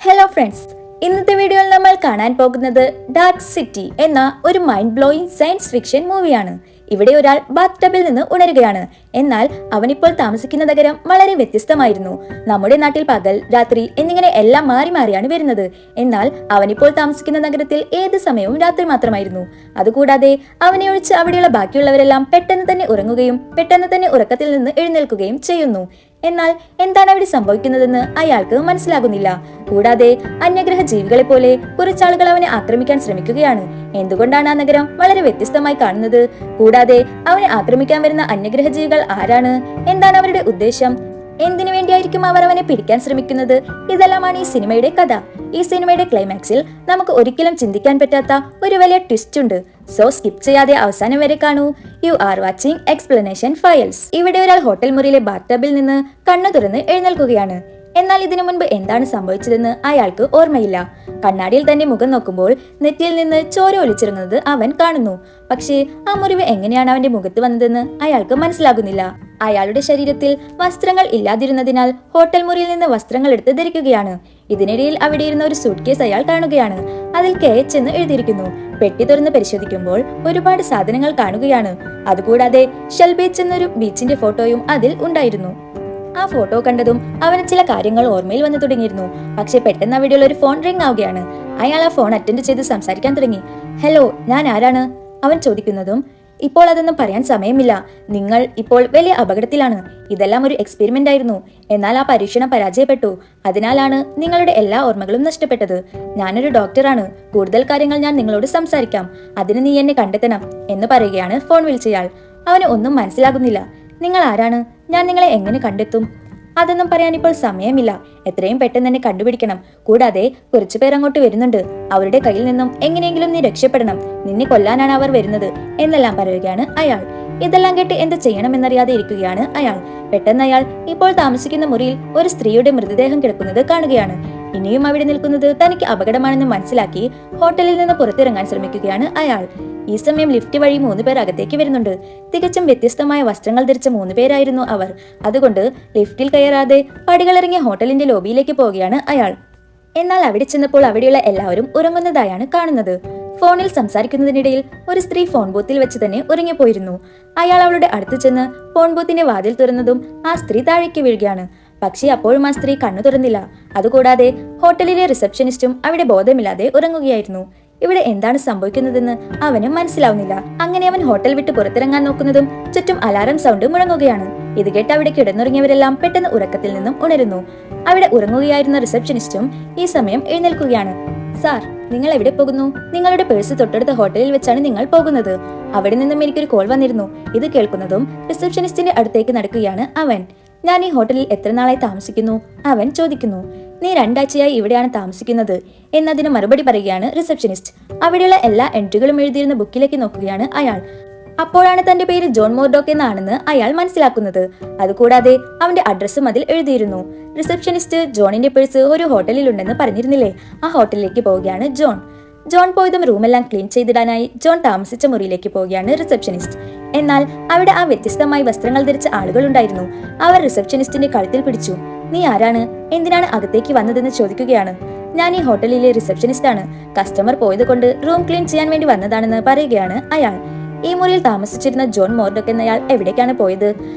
Hello friends, ഇന്നത്തെ വീഡിയോയിൽ നമ്മൾ കാണാൻ പോകുന്നത് ഡാർക്ക് സിറ്റി എന്ന ഒരു മൈൻഡ് ബ്ലോയിങ് സയൻസ് ഫിക്ഷൻ മൂവിയാണ്. ഇവിടെ ഒരാൾ ബാത്ത് ടബിൽ നിന്ന് ഉണരുകയാണ്. എന്നാൽ അവനിപ്പോൾ താമസിക്കുന്ന നഗരം വളരെ വ്യത്യസ്തമായിരുന്നു. നമ്മുടെ നാട്ടിൽ പകൽ, രാത്രി എന്നിങ്ങനെ എല്ലാം മാറി മാറിയാണ് വരുന്നത്. എന്നാൽ അവനിപ്പോൾ താമസിക്കുന്ന നഗരത്തിൽ ഏത് സമയവും രാത്രി മാത്രമായിരുന്നു. അതുകൂടാതെ അവനെ ഒഴിച്ച് അവിടെയുള്ള ബാക്കിയുള്ളവരെല്ലാം പെട്ടെന്ന് തന്നെ ഉറങ്ങുകയും പെട്ടെന്ന് തന്നെ ഉറക്കത്തിൽ നിന്ന് എഴുന്നേൽക്കുകയും ചെയ്യുന്നു. എന്നാൽ എന്താണ് അവിടെ സംഭവിക്കുന്നതെന്ന് അയാൾക്ക് മനസ്സിലാകുന്നില്ല. കൂടാതെ അന്യഗ്രഹ ജീവികളെ പോലെ കുറച്ചാളുകൾ അവനെ ആക്രമിക്കാൻ ശ്രമിക്കുകയാണ്. എന്തുകൊണ്ടാണ് ആ നഗരം വളരെ വ്യത്യസ്തമായി കാണുന്നത്? കൂടാതെ അവനെ ആക്രമിക്കാൻ വരുന്ന അന്യഗ്രഹ ജീവികൾ ആരാണ്? എന്താണ് അവരുടെ ഉദ്ദേശം? എന്തിനു വേണ്ടിയായിരിക്കും അവർ അവനെ പിടിക്കാൻ ശ്രമിക്കുന്നത്? ഇതെല്ലാമാണ് ഈ സിനിമയുടെ കഥ. ഈ സിനിമയുടെ ക്ലൈമാക്സിൽ നമുക്ക് ഒരിക്കലും ചിന്തിക്കാൻ പറ്റാത്ത ഒരു വലിയ ട്വിസ്റ്റ് ഉണ്ട്. സോ സ്കിപ്പ് ചെയ്യാതെ അവസാനം വരെ കാണൂ. You are watching explanation files. ഇവിടെ ഒരാൾ ഹോട്ടൽ മുറിയിലെ ബാത്ത് ടബിൽ നിന്ന് കണ്ണു തുറന്ന് എഴുന്നേൽക്കുകയാണ്. എന്നാൽ ഇതിനു മുൻപ് എന്താണ് സംഭവിച്ചതെന്ന് അയാൾക്ക് ഓർമ്മയില്ല. കണ്ണാടിയിൽ തന്നെ മുഖം നോക്കുമ്പോൾ നെറ്റിയിൽ നിന്ന് ചോര ഒലിച്ചിറങ്ങുന്നത് അവൻ കാണുന്നു. പക്ഷേ ആ മുറിവ് എങ്ങനെയാണ് അവന്റെ മുഖത്ത് വന്നതെന്ന് അയാൾക്ക് മനസ്സിലാകുന്നില്ല. അയാളുടെ ശരീരത്തിൽ വസ്ത്രങ്ങൾ ഇല്ലാതിരുന്നതിനാൽ ഹോട്ടൽ മുറിയിൽ നിന്ന് വസ്ത്രങ്ങൾ എടുത്ത് ധരിക്കുകയാണ്. ഇതിനിടയിൽ അവിടെ ഇരുന്ന ഒരു സൂട്ട് കേസ് അയാൾ കാണുകയാണ്. അതിൽ KH എന്ന് എഴുതിയിരിക്കുന്നു. പെട്ടി തുറന്ന് പരിശോധിക്കുമ്പോൾ ഒരുപാട് സാധനങ്ങൾ കാണുകയാണ്. അതുകൂടാതെ ഷെൽ ബീച്ച് എന്നൊരു ബീച്ചിന്റെ ഫോട്ടോയും അതിൽ ഉണ്ടായിരുന്നു. ആ ഫോട്ടോ കണ്ടതും അവന് ചില കാര്യങ്ങൾ ഓർമ്മയിൽ വന്നു തുടങ്ങിയിരുന്നു. പക്ഷെ പെട്ടെന്ന് അവിടെയുള്ള ഒരു ഫോൺ റിംഗ് ആവുകയാണ്. അയാൾ ആ ഫോൺ അറ്റൻഡ് ചെയ്ത് സംസാരിക്കാൻ തുടങ്ങി. ഹലോ, ഞാൻ ആരാണ്? അവൻ ചോദിക്കുന്നതും ഇപ്പോൾ അതൊന്നും പറയാൻ സമയമില്ല. നിങ്ങൾ ഇപ്പോൾ വലിയ അപകടത്തിലാണ്. ഇതെല്ലാം ഒരു എക്സ്പെരിമെന്റ് ആയിരുന്നു. എന്നാൽ ആ പരീക്ഷണം പരാജയപ്പെട്ടു. അതിനാലാണ് നിങ്ങളുടെ എല്ലാ ഓർമ്മകളും നഷ്ടപ്പെട്ടത്. ഞാനൊരു ഡോക്ടറാണ്. കൂടുതൽ കാര്യങ്ങൾ ഞാൻ നിങ്ങളോട് സംസാരിക്കാം. അതിന് നീ എന്നെ കണ്ടെത്തണം എന്ന് പറയുകയാണ് ഫോൺ വിളിച്ചയാൾ. അവന് ഒന്നും മനസ്സിലാകുന്നില്ല. നിങ്ങൾ ആരാണ്? ഞാൻ നിങ്ങളെ എങ്ങനെ കണ്ടെത്തും? അതൊന്നും പറയാൻ ഇപ്പോൾ സമയമില്ല. എത്രയും പെട്ടെന്ന് തന്നെ കണ്ടുപിടിക്കണം. കൂടാതെ കുറച്ചു പേർ അങ്ങോട്ട് വരുന്നുണ്ട്. അവരുടെ കയ്യിൽ നിന്നും എങ്ങനെയെങ്കിലും നീ രക്ഷപ്പെടണം. നിന്നെ കൊല്ലാനാണ് അവർ വരുന്നത് എന്നെല്ലാം പറയുകയാണ് അയാൾ. ഇതെല്ലാം കേട്ട് എന്ത് ചെയ്യണമെന്നറിയാതെ ഇരിക്കുകയാണ് അയാൾ. പെട്ടെന്ന് അയാൾ ഇപ്പോൾ താമസിക്കുന്ന മുറിയിൽ ഒരു സ്ത്രീയുടെ മൃതദേഹം കിടക്കുന്നത് കാണുകയാണ്. ഇനിയും അവിടെ നിൽക്കുന്നത് തനിക്ക് അപകടമാണെന്ന് മനസ്സിലാക്കി ഹോട്ടലിൽ നിന്ന് പുറത്തിറങ്ങാൻ ശ്രമിക്കുകയാണ് അയാൾ. ഈ സമയം ലിഫ്റ്റ് വഴി 3 പേർ അകത്തേക്ക് വരുന്നുണ്ട്. തികച്ചും വ്യത്യസ്തമായ വസ്ത്രങ്ങൾ ധരിച്ച 3 പേരായിരുന്നു അവർ. അതുകൊണ്ട് ലിഫ്റ്റിൽ കയറാതെ പടികളിറങ്ങിയ ഹോട്ടലിന്റെ ലോബിയിലേക്ക് പോവുകയാണ് അയാൾ. എന്നാൽ അവിടെ ചെന്നപ്പോൾ അവിടെയുള്ള എല്ലാവരും ഉറങ്ങുന്നതായാണ് കാണുന്നത്. ഫോണിൽ സംസാരിക്കുന്നതിനിടയിൽ ഒരു സ്ത്രീ ഫോൺ ബൂത്തിൽ വെച്ച് തന്നെ ഉറങ്ങിപ്പോയിരുന്നു. അയാൾ അവളുടെ അടുത്ത് ചെന്ന് ഫോൺ ബൂത്തിന്റെ വാതിൽ തുറന്നതും ആ സ്ത്രീ താഴേക്ക് വീഴുകയാണ്. പക്ഷേ അപ്പോഴും ആ സ്ത്രീ കണ്ണു തുറന്നില്ല. അതുകൂടാതെ ഹോട്ടലിലെ റിസപ്ഷനിസ്റ്റും അവിടെ ബോധമില്ലാതെ ഉറങ്ങുകയായിരുന്നു. ഇവിടെ എന്താണ് സംഭവിക്കുന്നതെന്ന് അവന് മനസ്സിലാവുന്നില്ല. അങ്ങനെ അവൻ ഹോട്ടൽ വിട്ട് പുറത്തിറങ്ങാൻ നോക്കുന്നതും ചുറ്റും അലാറം സൗണ്ട് മുഴങ്ങുകയാണ്. ഇത് കേട്ട് അവിടെ കിടന്നുറങ്ങിയവരെല്ലാം പെട്ടെന്ന് ഉറക്കത്തിൽ നിന്നും ഉണരുന്നു. അവിടെ ഉറങ്ങുകയായിരുന്ന റിസപ്ഷനിസ്റ്റും ഈ സമയം എഴുന്നേൽക്കുകയാണ്. സാർ, നിങ്ങൾ എവിടെ പോകുന്നു? നിങ്ങളുടെ പേഴ്സ് തൊട്ടടുത്ത ഹോട്ടലിൽ വെച്ചാണ് നിങ്ങൾ പോകുന്നത്. അവിടെ നിന്നും എനിക്കൊരു കോൾ വന്നിരുന്നു. ഇത് കേൾക്കുന്നതും റിസപ്ഷനിസ്റ്റിന്റെ അടുത്തേക്ക് നടക്കുകയാണ് അവൻ. ഞാൻ ഈ ഹോട്ടലിൽ എത്ര നാളായി താമസിക്കുന്നു? അവൻ ചോദിക്കുന്നു. നീ 2 ആഴ്ചയായി ഇവിടെയാണ് താമസിക്കുന്നത് എന്നതിന് മറുപടി പറയുകയാണ് റിസപ്ഷനിസ്റ്റ്. അവിടെയുള്ള എല്ലാ എൻട്രികളും എഴുതിയിരുന്ന ബുക്കിലേക്ക് നോക്കുകയാണ് അയാൾ. അപ്പോഴാണ് തന്റെ പേര് ജോൺ മോർഡോക്ക് എന്നാണെന്ന് അയാൾ മനസ്സിലാക്കുന്നത്. അതുകൂടാതെ അവന്റെ അഡ്രസ്സും അതിൽ എഴുതിയിരുന്നു. റിസപ്ഷനിസ്റ്റ് ജോണിന്റെ പേഴ്സ് ഒരു ഹോട്ടലിൽ ഉണ്ടെന്ന് പറഞ്ഞിരുന്നില്ലേ? ആ ഹോട്ടലിലേക്ക് പോവുകയാണ് ജോൺ പോയതും റൂമെല്ലാം ക്ലീൻ ചെയ്തിടാനായി ജോൺ താമസിച്ച മുറിയിലേക്ക് പോവുകയാണ് റിസപ്ഷനിസ്റ്റ്. എന്നാൽ അവിടെ ആ വ്യത്യസ്തമായി വസ്ത്രങ്ങൾ ധരിച്ച ആളുകൾ ഉണ്ടായിരുന്നു. അവർ റിസപ്ഷനിസ്റ്റിന്റെ കഴുത്തിൽ പിടിച്ചു. നീ ആരാണ്? എന്തിനാണ് അകത്തേക്ക് വന്നതെന്ന് ചോദിക്കുകയാണ്. ഞാൻ ഈ ഹോട്ടലിലെ റിസപ്ഷനിസ്റ്റ് ആണ്. കസ്റ്റമർ പോയത് കൊണ്ട് റൂം ക്ലീൻ ചെയ്യാൻ വേണ്ടി വന്നതാണെന്ന് പറയുകയാണ് അയാൾ. ഈ മുറിയിൽ താമസിച്ചിരുന്ന ജോൺ മോർഡോക്ക് എന്നയാൾ എവിടേക്കാണ് പോയത്?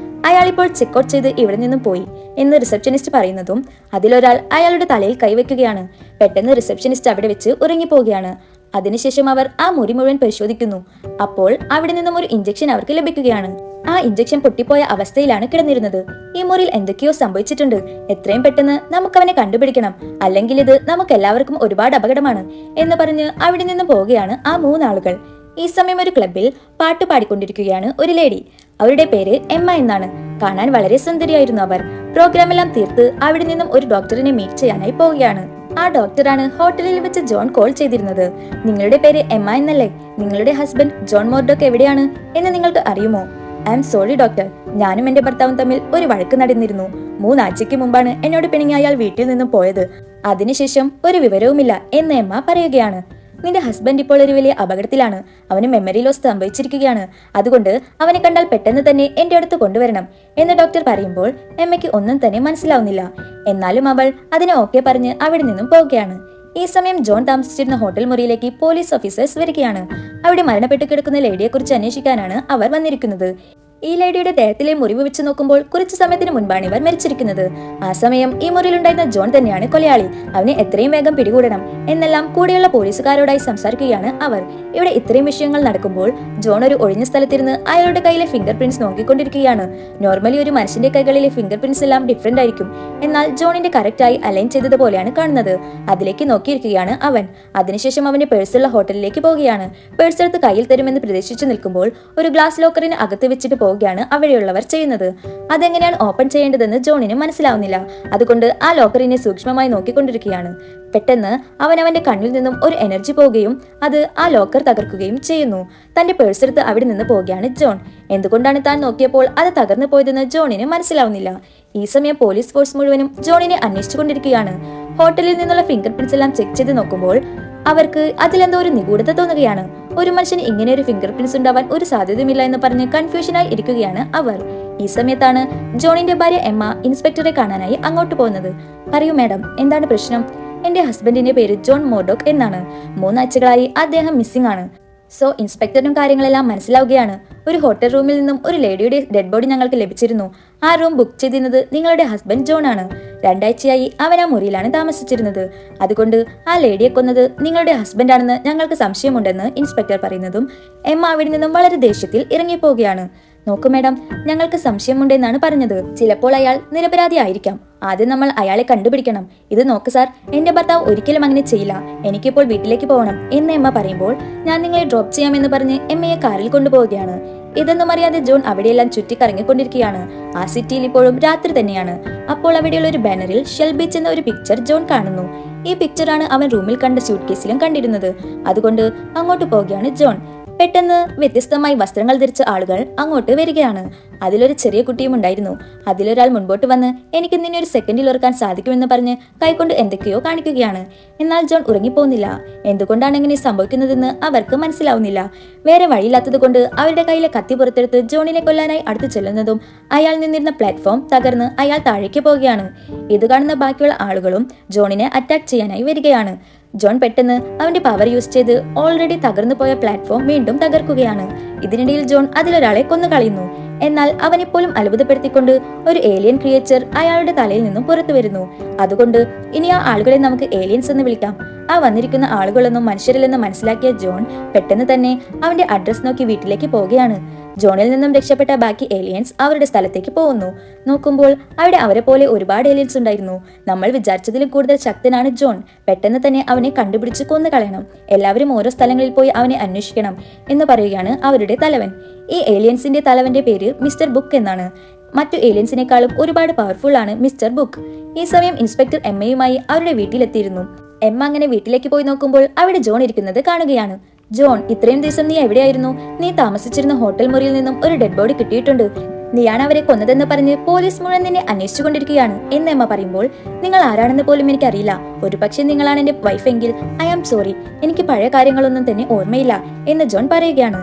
അയാൾ ഇപ്പോൾ ചെക്കൗട്ട് ചെയ്ത് ഇവിടെ നിന്നും പോയി എന്ന് റിസപ്ഷനിസ്റ്റ് പറയുന്നതും അതിലൊരാൾ അയാളുടെ തലയിൽ കൈവയ്ക്കുകയാണ്. പെട്ടെന്ന് റിസപ്ഷനിസ്റ്റ് അവിടെ വെച്ച് ഉറങ്ങിപ്പോവുകയാണ്. അതിനുശേഷം അവർ ആ മുറി മുഴുവൻ പരിശോധിക്കുന്നു. അപ്പോൾ അവിടെ നിന്നും ഒരു ഇഞ്ചക്ഷൻ അവർക്ക് ലഭിക്കുകയാണ്. ആ ഇഞ്ചക്ഷൻ പൊട്ടിപ്പോയ അവസ്ഥയിലാണ് കിടന്നിരുന്നത്. ഈ മുറിയിൽ എന്തൊക്കെയോ സംഭവിച്ചിട്ടുണ്ട്. എത്രയും പെട്ടെന്ന് നമുക്കവനെ കണ്ടുപിടിക്കണം, അല്ലെങ്കിൽ ഇത് നമുക്ക് എല്ലാവർക്കും ഒരുപാട് അപകടമാണ് എന്ന് പറഞ്ഞ് അവിടെ നിന്നും പോവുകയാണ് ആ 3 ആളുകൾ. ഈ സമയം ഒരു ക്ലബിൽ പാട്ട് പാടിക്കൊണ്ടിരിക്കുകയാണ് ഒരു ലേഡി. അവരുടെ പേര് എമ്മ എന്നാണ്. കാണാൻ വളരെ സുന്ദരിയായിരുന്നു അവർ. പ്രോഗ്രാമെല്ലാം തീർത്ത് അവിടെ നിന്നും ഒരു ഡോക്ടറിനെ മീറ്റ് ചെയ്യാനായി പോവുകയാണ്. ആ ഡോക്ടറാണ് ഹോട്ടലിൽ വെച്ച് ജോൺ കോൾ ചെയ്തിരുന്നത്. നിങ്ങളുടെ പേര് എമ്മ എന്നല്ലേ? നിങ്ങളുടെ ഹസ്ബൻഡ് ജോൺ മോർഡോക്ക് എവിടെയാണ് എന്ന് നിങ്ങൾക്ക് അറിയുമോ? ഐ എം സോറി ഡോക്ടർ, ഞാനും എന്റെ ഭർത്താവും തമ്മിൽ ഒരു വഴക്ക് നടന്നിരുന്നു. 3 ആഴ്ചയ്ക്ക് മുമ്പാണ് എന്നോട് പിണങ്ങി അയാൾ വീട്ടിൽ നിന്നും പോയത്. അതിനുശേഷം ഒരു വിവരവുമില്ല എന്ന് എമ്മ പറയുകയാണ്. നിന്റെ ഹസ്ബൻഡ് ഇപ്പോൾ ഒരു വലിയ അപകടത്തിലാണ്. അവന് മെമ്മറി ലോസ് സംഭവിച്ചിരിക്കുകയാണ്. അതുകൊണ്ട് അവനെ കണ്ടാൽ പെട്ടെന്ന് തന്നെ എന്റെ അടുത്ത് കൊണ്ടുവരണം എന്ന് ഡോക്ടർ പറയുമ്പോൾ എമ്മയ്ക്ക് ഒന്നും തന്നെ മനസ്സിലാവുന്നില്ല. എന്നാലും അവൾ അതിനെ ഓക്കെ പറഞ്ഞ് അവിടെ നിന്നും പോവുകയാണ്. ഈ സമയം ജോൺ താമസിച്ചിരുന്ന ഹോട്ടൽ മുറിയിലേക്ക് പോലീസ് ഓഫീസേഴ്സ് വരികയാണ്. അവിടെ മരണപ്പെട്ടു കിടക്കുന്ന ലേഡിയെക്കുറിച്ച് അന്വേഷിക്കാനാണ് അവർ വന്നിരിക്കുന്നത്. ഈ ലേഡിയുടെ ദേഹത്തിലെ മുറിവ് വെച്ച് നോക്കുമ്പോൾ കുറച്ചു സമയത്തിന് മുൻപാണ് ഇവർ മരിച്ചിരിക്കുന്നത്. ആ സമയം ഈ മുറിയിലുണ്ടായിരുന്ന ജോൺ തന്നെയാണ് കൊലയാളി. അവനെ എത്രയും വേഗം പിടികൂടണം എന്നെല്ലാം കൂടെയുള്ള പോലീസുകാരോടായി സംസാരിക്കുകയാണ് അവർ. ഇവിടെ ഇത്രയും വിഷയങ്ങൾ നടക്കുമ്പോൾ ജോൺ ഒരു ഒഴിഞ്ഞ സ്ഥലത്തിരുന്ന് അയാളുടെ കയ്യിലെ ഫിംഗർ പ്രിന്റ്സ് നോക്കിക്കൊണ്ടിരിക്കുകയാണ്. നോർമലി ഒരു മനുഷ്യന്റെ കൈകളിലെ ഫിംഗർ പ്രിന്റ്സ് എല്ലാം ഡിഫറെന്റ് ആയിരിക്കും. എന്നാൽ ജോണിന്റെ കറക്റ്റായി അലൈൻ ചെയ്തതുപോലെയാണ് കാണുന്നത്. അതിലേക്ക് നോക്കിയിരിക്കുകയാണ് അവൻ. അതിനുശേഷം അവന്റെ പേഴ്സുള്ള ഹോട്ടലിലേക്ക് പോവുകയാണ്. പേഴ്സ് എടുത്ത് കയ്യിൽ തരുമെന്ന് പ്രതീക്ഷിച്ചു നിൽക്കുമ്പോൾ ഒരു ഗ്ലാസ് ലോക്കറിന് അകത്ത് വെച്ചിട്ട് ാണ് അവിടെയുള്ളവർ ചെയ്യുന്നത്. അതെങ്ങനെയാണ് ഓപ്പൺ ചെയ്യേണ്ടതെന്ന് ജോണിന് മനസ്സിലാവുന്നില്ല. അതുകൊണ്ട് ആ ലോക്കറിനെ സൂക്ഷ്മമായി നോക്കിക്കൊണ്ടിരിക്കുകയാണ്. പെട്ടെന്ന് അവന്റെ കണ്ണിൽ നിന്നും ഒരു എനർജി പോവുകയും അത് ആ ലോക്കർ തകർക്കുകയും ചെയ്യുന്നു. തന്റെ പേഴ്സ് എടുത്ത് അവിടെ നിന്ന് പോവുകയാണ് ജോൺ. എന്തുകൊണ്ടാണ് താൻ നോക്കിയപ്പോൾ അത് തകർന്നു പോയതെന്ന് ജോണിന് മനസ്സിലാവുന്നില്ല. ഈ സമയം പോലീസ് ഫോഴ്സ് മുഴുവനും ജോണിനെ അന്വേഷിച്ചുകൊണ്ടിരിക്കുകയാണ്. ഹോട്ടലിൽ നിന്നുള്ള ഫിംഗർ പ്രിന്റ്സ് എല്ലാം ചെക്ക് ചെയ്ത് നോക്കുമ്പോൾ അവർക്ക് അതിലെന്തോ ഒരു നിഗൂഢത തോന്നുകയാണ്. ഒരു മനുഷ്യന് ഇങ്ങനെ ഒരു ഫിംഗർ പ്രിന്റ്സ് ഉണ്ടാവാൻ ഒരു സാധ്യതയുമില്ല എന്ന് പറഞ്ഞ് കൺഫ്യൂഷനായി ഇരിക്കുകയാണ് അവർ. ഈ സമയത്താണ് ജോണിന്റെ ഭാര്യ എമ്മ ഇൻസ്പെക്ടറെ കാണാനായി അങ്ങോട്ട് പോകുന്നത്. പറയൂ മാഡം, എന്താണ് പ്രശ്നം? എന്റെ ഹസ്ബൻഡിന്റെ പേര് ജോൺ മോർഡോക്ക് എന്നാണ്. 3 ആഴ്ചകളായി അദ്ദേഹം മിസ്സിംഗ് ആണ്. സോ ഇൻസ്പെക്ടറിനും കാര്യങ്ങളെല്ലാം മനസ്സിലാവുകയാണ്. ഒരു ഹോട്ടൽ റൂമിൽ നിന്നും ഒരു ലേഡിയുടെ ഡെഡ് ബോഡി ഞങ്ങൾക്ക് ലഭിച്ചിരുന്നു. ആ റൂം ബുക്ക് ചെയ്തിരുന്നത് നിങ്ങളുടെ ഹസ്ബൻഡ് ജോൺ ആണ്. 2 ആഴ്ചയായി അവൻ ആ മുറിയിലാണ് താമസിച്ചിരുന്നത്. അതുകൊണ്ട് ആ ലേഡിയെ കൊന്നത് നിങ്ങളുടെ ഹസ്ബൻഡ് ആണെന്ന് ഞങ്ങൾക്ക് സംശയമുണ്ടെന്ന് ഇൻസ്പെക്ടർ പറയുന്നതും എമ്മ അവിടെ നിന്നും വളരെ ദേഷ്യത്തിൽ ഇറങ്ങിപ്പോവുകയാണ്. നോക്കൂ മാഡം, ഞങ്ങൾക്ക് സംശയമുണ്ടെന്നാണ് പറഞ്ഞത്. ചിലപ്പോൾ അയാൾ നിരപരാധി ആയിരിക്കാം. ആദ്യം നമ്മൾ അയാളെ കണ്ടുപിടിക്കണം. ഇത് നോക്ക് സാർ, എന്റെ ഭർത്താവ് ഒരിക്കലും അങ്ങനെ ചെയ്യില്ല. എനിക്കിപ്പോൾ വീട്ടിലേക്ക് പോകണം എന്ന് എമ്മ പറയുമ്പോൾ ഞാൻ നിങ്ങളെ ഡ്രോപ്പ് ചെയ്യാമെന്ന് പറഞ്ഞ് എമ്മയെ കാറിൽ കൊണ്ടുപോവുകയാണ്. ഇതൊന്നും അറിയാതെ ജോൺ അവിടെയെല്ലാം ചുറ്റിക്കറങ്ങിക്കൊണ്ടിരിക്കുകയാണ്. ആ സിറ്റിയിൽ ഇപ്പോഴും രാത്രി തന്നെയാണ്. അപ്പോൾ അവിടെയുള്ള ഒരു ബാനറിൽ ഷെൽ ബീച്ച് എന്ന ഒരു പിക്ചർ ജോൺ കാണുന്നു. ഈ പിക്ചറാണ് അവൻ റൂമിൽ കണ്ട സ്യൂട്ട് കേസിലും കണ്ടിരുന്നത്. അതുകൊണ്ട് അങ്ങോട്ട് പോവുകയാണ് ജോൺ. പെട്ടെന്ന് വ്യത്യസ്തമായി വസ്ത്രങ്ങൾ ധരിച്ച ആളുകൾ അങ്ങോട്ട് വരികയാണ്. അതിലൊരു ചെറിയ കുട്ടിയും ഉണ്ടായിരുന്നു. അതിലൊരാൾ മുൻപോട്ട് വന്ന് എനിക്ക് നിന്നെ ഒരു സെക്കൻഡിൽ ഓർക്കാൻ സാധിക്കുമെന്ന് പറഞ്ഞ് കൈകൊണ്ട് എന്തൊക്കെയോ കാണിക്കുകയാണ്. എന്നാൽ ജോൺ ഉറങ്ങിപ്പോകുന്നില്ല. എന്തുകൊണ്ടാണ് ഇങ്ങനെ സംഭവിക്കുന്നതെന്ന് അവർക്ക് മനസ്സിലാവുന്നില്ല. വേറെ വഴിയില്ലാത്തത് കൊണ്ട് അവരുടെ കയ്യിലെ കത്തി പുറത്തെടുത്ത് ജോണിനെ കൊല്ലാനായി അടുത്ത് ചെല്ലുന്നതും അയാൾ നിന്നിരുന്ന പ്ലാറ്റ്ഫോം തകർന്ന് അയാൾ താഴേക്ക് പോവുകയാണ്. ഇത് കാണുന്ന ബാക്കിയുള്ള ആളുകളും ജോണിനെ അറ്റാക്ക് ചെയ്യാനായി വരികയാണ്. ജോൺ പെട്ടെന്ന് അവന്റെ പവർ യൂസ് ചെയ്ത് ഓൾറെഡി തകർന്നു പോയ പ്ലാറ്റ്ഫോം വീണ്ടും തകർക്കുകയാണ്. ഇതിനിടയിൽ ജോൺ അതിലൊരാളെ കൊന്നുകളയുന്നു. എന്നാൽ അവനെപ്പോലും അത്ഭുതപ്പെടുത്തിക്കൊണ്ട് ഒരു ഏലിയൻ ക്രിയേച്ചർ അയാളുടെ തലയിൽ നിന്നും പുറത്തു വരുന്നു. അതുകൊണ്ട് ഇനി ആ ആളുകളെ നമുക്ക് ഏലിയൻസ് എന്ന് വിളിക്കാം. ആ വന്നിരിക്കുന്ന ആളുകളൊന്നും മനുഷ്യരില്ലെന്ന് മനസ്സിലാക്കിയ ജോൺ പെട്ടെന്ന് തന്നെ അവന്റെ അഡ്രസ് നോക്കി വീട്ടിലേക്ക് പോവുകയാണ്. ജോണിൽ നിന്നും രക്ഷപ്പെട്ട ബാക്കി ഏലിയൻസ് അവരുടെ സ്ഥലത്തേക്ക് പോകുന്നു. നോക്കുമ്പോൾ അവിടെ അവരെ പോലെ ഒരുപാട് ഏലിയൻസ് ഉണ്ടായിരുന്നു. നമ്മൾ വിചാരിച്ചതിലും കൂടുതൽ ശക്തനാണ് ജോൺ. പെട്ടെന്ന് തന്നെ അവനെ കണ്ടുപിടിച്ച് കൊന്നുകളയണം. എല്ലാവരും ഓരോ സ്ഥലങ്ങളിൽ പോയി അവനെ അന്വേഷിക്കണം എന്ന് പറയുകയാണ് അവരുടെ തലവൻ. ഈ ഏലിയൻസിന്റെ തലവന്റെ പേര് മിസ്റ്റർ ബുക്ക് എന്നാണ്. മറ്റു ഏലിയൻസിനേക്കാളും ഒരുപാട് പവർഫുൾ ആണ് മിസ്റ്റർ ബുക്ക്. ഈ സമയം ഇൻസ്പെക്ടർ എമ്മയുമായി അവരുടെ വീട്ടിലെത്തിയിരുന്നു. എമ്മ അങ്ങനെ വീട്ടിലേക്ക് പോയി നോക്കുമ്പോൾ അവിടെ ജോൺ ഇരിക്കുന്നത് കാണുകയാണ്. ജോൺ, ഇത്രയും ദിവസം നീ എവിടെയായിരുന്നു? നീ താമസിച്ചിരുന്ന ഹോട്ടൽ മുറിയിൽ നിന്നും ഒരു ഡെഡ് ബോഡി കിട്ടിയിട്ടുണ്ട്. നീയാണ് അവരെ കൊന്നതെന്ന് പറഞ്ഞ് പോലീസ് മുഴുവൻ നിന്നെ അന്വേഷിച്ചുകൊണ്ടിരിക്കുകയാണ് എന്ന് എമ്മ പറയുമ്പോൾ നിങ്ങൾ ആരാണെന്ന് പോലും എനിക്കറിയില്ല. ഒരുപക്ഷെ നിങ്ങളാണ് എന്റെ വൈഫ് എങ്കിൽ ഐ ആം സോറി, എനിക്ക് പഴയ കാര്യങ്ങളൊന്നും തന്നെ ഓർമ്മയില്ല എന്ന് ജോൺ പറയുകയാണ്.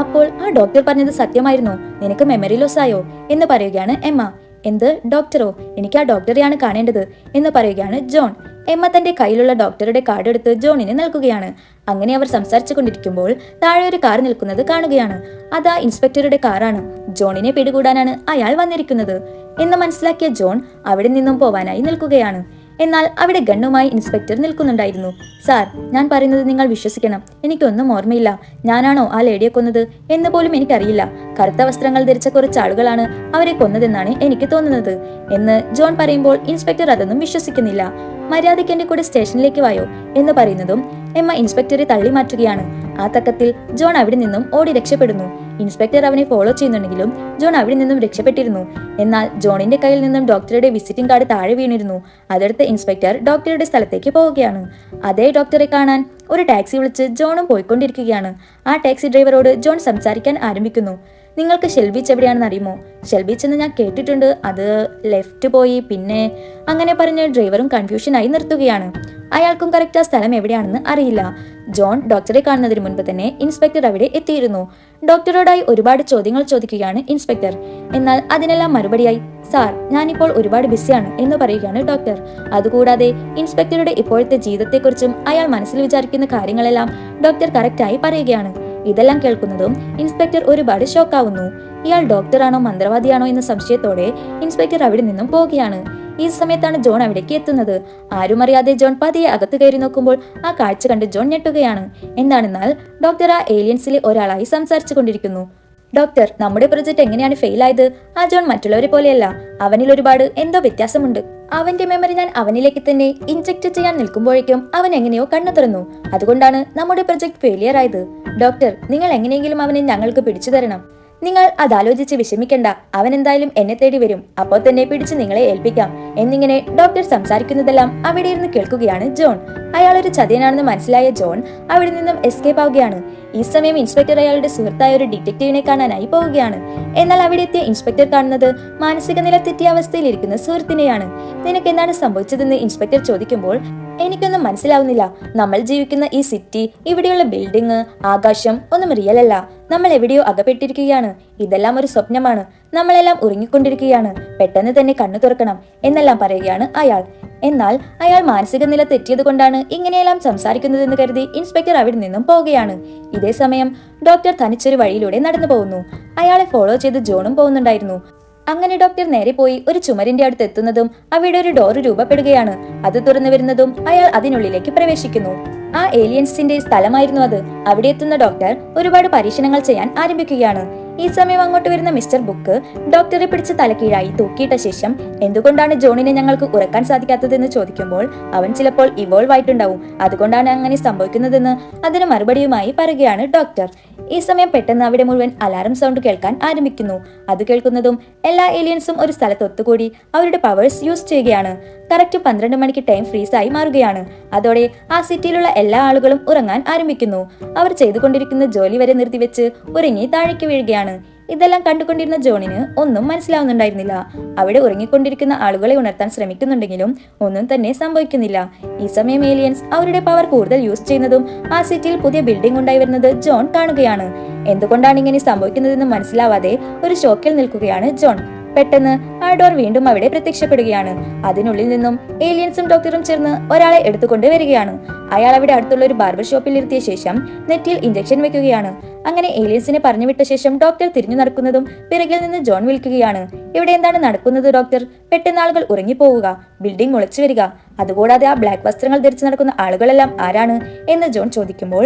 അപ്പോൾ ആ ഡോക്ടർ പറഞ്ഞത് സത്യമായിരുന്നു, നിനക്ക് മെമ്മറി ലോസ് ആയോ എന്ന് പറയുകയാണ് എമ്മ. എന്ത് ഡോക്ടറോ? എനിക്ക് ആ ഡോക്ടറെയാണ് കാണേണ്ടത് എന്ന് പറയുകയാണ് ജോൺ. എമ്മ തന്റെ കയ്യിലുള്ള ഡോക്ടറുടെ കാർഡ് എടുത്ത് ജോണിന് നൽകുകയാണ്. അങ്ങനെ അവർ സംസാരിച്ചു കൊണ്ടിരിക്കുമ്പോൾ താഴെ ഒരു കാർ നിൽക്കുന്നത് കാണുകയാണ്. അതാ ഇൻസ്പെക്ടറുടെ കാറാണ്. ജോണിനെ പിടികൂടാനാണ് അയാൾ വന്നിരിക്കുന്നത് എന്ന് മനസ്സിലാക്കിയ ജോൺ അവിടെ നിന്നും പോവാനായി നിൽക്കുകയാണ്. എന്നാൽ അവിടെ ഗണ്ണുമായി ഇൻസ്പെക്ടർ നിൽക്കുന്നുണ്ടായിരുന്നു. സാർ, ഞാൻ പറയുന്നത് നിങ്ങൾ വിശ്വസിക്കണം. എനിക്കൊന്നും ഓർമ്മയില്ല. ഞാനാണോ ആ ലേഡിയെ കൊന്നത് എന്ന് പോലും എനിക്കറിയില്ല. കറുത്ത വസ്ത്രങ്ങൾ ധരിച്ച കുറച്ച് ആളുകളാണ് അവരെ കൊന്നതെന്നാണ് എനിക്ക് തോന്നുന്നത് എന്ന് ജോൺ പറയുമ്പോൾ ഇൻസ്പെക്ടർ അതൊന്നും വിശ്വസിക്കുന്നില്ല. മര്യാദയ്ക്ക് എന്റെ കൂടെ സ്റ്റേഷനിലേക്ക് വായോ എന്ന് പറയുന്നതും എമ്മ ഇൻസ്പെക്ടറെ തള്ളി മാറ്റുകയാണ്. ആ തക്കത്തിൽ ജോൺ അവിടെ നിന്നും ഓടി രക്ഷപ്പെടുന്നു. ഇൻസ്പെക്ടർ അവനെ ഫോളോ ചെയ്യുന്നുണ്ടെങ്കിലും ജോൺ അവിടെ നിന്നും രക്ഷപ്പെട്ടിരുന്നു. എന്നാൽ ജോണിന്റെ കയ്യിൽ നിന്നും ഡോക്ടറുടെ വിസിറ്റിംഗ് കാർഡ് താഴെ വീണിരുന്നു. അതെടുത്ത് ഇൻസ്പെക്ടർ ഡോക്ടറുടെ സ്ഥലത്തേക്ക് പോവുകയാണ്. അതേ ഡോക്ടറെ കാണാൻ ഒരു ടാക്സി വിളിച്ച് ജോണും പോയിക്കൊണ്ടിരിക്കുകയാണ്. ആ ടാക്സി ഡ്രൈവറോട് ജോൺ സംസാരിക്കാൻ ആരംഭിക്കുന്നു. നിങ്ങൾക്ക് ഷെൽ ബീച്ച് എവിടെയാണെന്ന് അറിയുമോ? ഷെൽ ബീച്ച് എന്ന് ഞാൻ കേട്ടിട്ടുണ്ട്, അത് ലെഫ്റ്റ് പോയി പിന്നെ അങ്ങനെ പറഞ്ഞ് ഡ്രൈവറും കൺഫ്യൂഷനായി നിർത്തുകയാണ്. അയാൾക്കും കറക്റ്റ് ആ സ്ഥലം എവിടെയാണെന്ന് അറിയില്ല. ജോൺ ഡോക്ടറെ കാണുന്നതിന് മുൻപ് തന്നെ ഇൻസ്പെക്ടർ അവിടെ എത്തിയിരുന്നു. ഡോക്ടറോടായി ഒരുപാട് ചോദ്യങ്ങൾ ചോദിക്കുകയാണ് ഇൻസ്പെക്ടർ. എന്നാൽ അതിനെല്ലാം മറുപടിയായി സാർ, ഞാനിപ്പോൾ ഒരുപാട് ബിസിയാണ് എന്ന് പറയുകയാണ് ഡോക്ടർ. അതുകൂടാതെ ഇൻസ്പെക്ടറുടെ ഇപ്പോഴത്തെ ജീവിതത്തെക്കുറിച്ചും അയാൾ മനസ്സിൽ വിചാരിക്കുന്ന കാര്യങ്ങളെല്ലാം ഡോക്ടർ കറക്റ്റായി പറയുകയാണ്. ഇതെല്ലാം കേൾക്കുന്നതും ഇൻസ്പെക്ടർ ഒരുപാട് ഷോക്കാവുന്നു. ഇയാൾ ഡോക്ടറാണോ മന്ത്രവാദിയാണോ എന്ന സംശയത്തോടെ ഇൻസ്പെക്ടർ അവിടെ നിന്നും പോവുകയാണ്. ഈ സമയത്താണ് ജോൺ അവിടേക്ക് എത്തുന്നത്. ആരും അറിയാതെ ജോൺ പതിയെ അകത്ത് കയറി നോക്കുമ്പോൾ ആ കാഴ്ച കണ്ട് ജോൺ ഞെട്ടുകയാണ്. എന്താണെന്നാൽ ഡോക്ടർ ആ ഏലിയൻസിലെ ഒരാളായി സംസാരിച്ചു കൊണ്ടിരിക്കുന്നു. ഡോക്ടർ, നമ്മുടെ പ്രൊജക്ട് എങ്ങനെയാണ് ഫെയിൽ ആയത്? ആ ജോൺ മറ്റുള്ളവരെ പോലെയല്ല, അവനിൽ ഒരുപാട് എന്തോ വ്യത്യാസമുണ്ട്. അവന്റെ മെമ്മറി ഞാൻ അവനിലേക്ക് തന്നെ ഇൻജെക്ട് ചെയ്യാൻ നിൽക്കുമ്പോഴേക്കും അവൻ എങ്ങനെയോ കണ്ണു തുറന്നു. അതുകൊണ്ടാണ് നമ്മുടെ പ്രൊജക്ട് ഫെയിലിയർ ആയത്. ഡോക്ടർ, നിങ്ങൾ എങ്ങനെയെങ്കിലും അവനെ ഞങ്ങൾക്ക് പിടിച്ചു തരണം. നിങ്ങൾ അതാലോചിച്ച് വിഷമിക്കണ്ട, അവൻ എന്തായാലും എന്നെ തേടി വരും, അപ്പോൾ തന്നെ പിടിച്ച് നിങ്ങളെ ഏൽപ്പിക്കാം എന്നിങ്ങനെ ഡോക്ടർ സംസാരിക്കുന്നതെല്ലാം അവിടെ ഇരുന്ന് കേൾക്കുകയാണ് ജോൺ. അയാൾ ഒരു ചതിയനാണെന്ന് മനസ്സിലായ ജോൺ അവിടെ നിന്നും എസ്കേപ്പ് ആവുകയാണ്. ഈ സമയം ഇൻസ്പെക്ടർ അയാളുടെ സുഹൃത്തായ ഒരു ഡിറ്റക്റ്റീവിനെ കാണാനായി പോവുകയാണ്. എന്നാൽ അവിടെ എത്തിയ ഇൻസ്പെക്ടർ കാണുന്നത് മാനസിക നില തെറ്റിയ അവസ്ഥയിൽ ഇരിക്കുന്ന സുഹൃത്തിനെയാണ്. നിനക്ക് എന്താണ് സംഭവിച്ചതെന്ന് ഇൻസ്പെക്ടർ ചോദിക്കുമ്പോൾ എനിക്കൊന്നും മനസ്സിലാവുന്നില്ല. നമ്മൾ ജീവിക്കുന്ന ഈ സിറ്റി, ഇവിടെയുള്ള ബിൽഡിംഗ്, ആകാശം ഒന്നും റിയൽ അല്ല. നമ്മൾ എവിടെയോ അകപ്പെട്ടിരിക്കുകയാണ്. ഇതെല്ലാം ഒരു സ്വപ്നമാണ്. നമ്മളെല്ലാം ഉറങ്ങിക്കൊണ്ടിരിക്കുകയാണ്. പെട്ടെന്ന് തന്നെ കണ്ണു തുറക്കണം എന്നെല്ലാം പറയുകയാണ് അയാൾ. എന്നാൽ അയാൾ മാനസിക നില തെറ്റിയത് കൊണ്ടാണ് ഇങ്ങനെയെല്ലാം സംസാരിക്കുന്നതെന്ന് കരുതി ഇൻസ്പെക്ടർ അവിടെ നിന്നും പോവുകയാണ്. ഇതേ സമയം ഡോക്ടർ തനിച്ചൊരു വഴിയിലൂടെ നടന്നു പോകുന്നു. അയാളെ ഫോളോ ചെയ്ത് ജോണും പോകുന്നുണ്ടായിരുന്നു. അങ്ങനെ ഡോക്ടർ നേരെ പോയി ഒരു ചുമരിന്റെ അടുത്ത് എത്തുന്നതും അവിടെ ഒരു ഡോർ രൂപപ്പെടുകയാണ്. അത് തുറന്നു വരുന്നതും അയാൾ അതിനുള്ളിലേക്ക് പ്രവേശിക്കുന്നു. ആ ഏലിയൻസിന്റെ സ്ഥലമായിരുന്നു അത്. അവിടെ എത്തുന്ന ഡോക്ടർ ഒരുപാട് പരീക്ഷണങ്ങൾ ചെയ്യാൻ ആരംഭിക്കുകയാണ്. ഈ സമയം അങ്ങോട്ട് വരുന്ന മിസ്റ്റർ ബുക്ക് ഡോക്ടറെ പിടിച്ച് തലക്കീഴായി തൂക്കിയിട്ട ശേഷം എന്തുകൊണ്ടാണ് ജോണിനെ ഞങ്ങൾക്ക് ഉറക്കാൻ സാധിക്കാത്തതെന്ന് ചോദിക്കുമ്പോൾ അവൻ ചിലപ്പോൾ ഇവോൾവ് ആയിട്ടുണ്ടാവും, അതുകൊണ്ടാണ് അങ്ങനെ സംഭവിക്കുന്നതെന്ന് അതിന് മറുപടിയുമായി പറയുകയാണ് ഡോക്ടർ. ഈ സമയം പെട്ടെന്ന് അവിടെ മുഴുവൻ അലാറം സൗണ്ട് കേൾക്കാൻ ആരംഭിക്കുന്നു. അത് കേൾക്കുന്നതും എല്ലാ ഏലിയൻസും ഒരു സ്ഥലത്ത് ഒത്തുകൂടി അവരുടെ പവേഴ്സ് യൂസ് ചെയ്യുകയാണ്. കറക്റ്റ് 12 മണിക്ക് ടൈം ഫ്രീസായി മാറുകയാണ്. അതോടെ ആ സിറ്റിയിലുള്ള എല്ലാ ആളുകളും ഉറങ്ങാൻ ആരംഭിക്കുന്നു. അവർ ചെയ്തുകൊണ്ടിരിക്കുന്ന ജോലി വരെ നിർത്തിവെച്ച് ഉറങ്ങി താഴേക്ക് വീഴുകയാണ്. ഇതെല്ലാം കണ്ടുകൊണ്ടിരുന്ന ജോണിന് ഒന്നും മനസ്സിലാവുന്നുണ്ടായിരുന്നില്ല. അവിടെ ഉറങ്ങിക്കൊണ്ടിരിക്കുന്ന ആളുകളെ ഉണർത്താൻ ശ്രമിക്കുന്നുണ്ടെങ്കിലും ഒന്നും തന്നെ സംഭവിക്കുന്നില്ല. ഈ സമയം ഏലിയൻസ് അവരുടെ പവർ കൂടുതൽ യൂസ് ചെയ്യുന്നതും ആ സിറ്റിയിൽ പുതിയ ബിൽഡിംഗ് ഉണ്ടായി വരുന്നത് ജോൺ കാണുകയാണ്. എന്തുകൊണ്ടാണ് ഇങ്ങനെ സംഭവിക്കുന്നതെന്ന് മനസ്സിലാവാതെ ഒരു ഷോക്കിൽ നിൽക്കുകയാണ് ജോൺ. പെട്ടെന്ന് ആ ഡോർ വീണ്ടും അവിടെ പ്രത്യക്ഷപ്പെടുകയാണ്. അതിനുള്ളിൽ നിന്നും ഏലിയൻസും ഡോക്ടറും ചേർന്ന് ഒരാളെ എടുത്തുകൊണ്ട് വരികയാണ്. അയാൾ അവിടെ അടുത്തുള്ള ഒരു ബാർബർ ഷോപ്പിൽ ഇരുത്തിയ ശേഷം നെറ്റിയിൽ ഇഞ്ചക്ഷൻ വെക്കുകയാണ്. അങ്ങനെ ഏലിയൻസിനെ പറഞ്ഞു വിട്ട ശേഷം ഡോക്ടർ തിരിഞ്ഞു നടക്കുന്നതും പിറകിൽ നിന്ന് ജോൺ വിളിക്കുകയാണ്. ഇവിടെ എന്താണ് നടക്കുന്നത് ഡോക്ടർ? പെട്ടെന്ന് ആളുകൾ ഉറങ്ങിപ്പോവുക, ബിൽഡിംഗ് മുളച്ചു വരിക, അതുകൂടാതെ ആ ബ്ലാക്ക് വസ്ത്രങ്ങൾ ധരിച്ചു നടക്കുന്ന ആളുകളെല്ലാം ആരാണ് എന്ന് ജോൺ ചോദിക്കുമ്പോൾ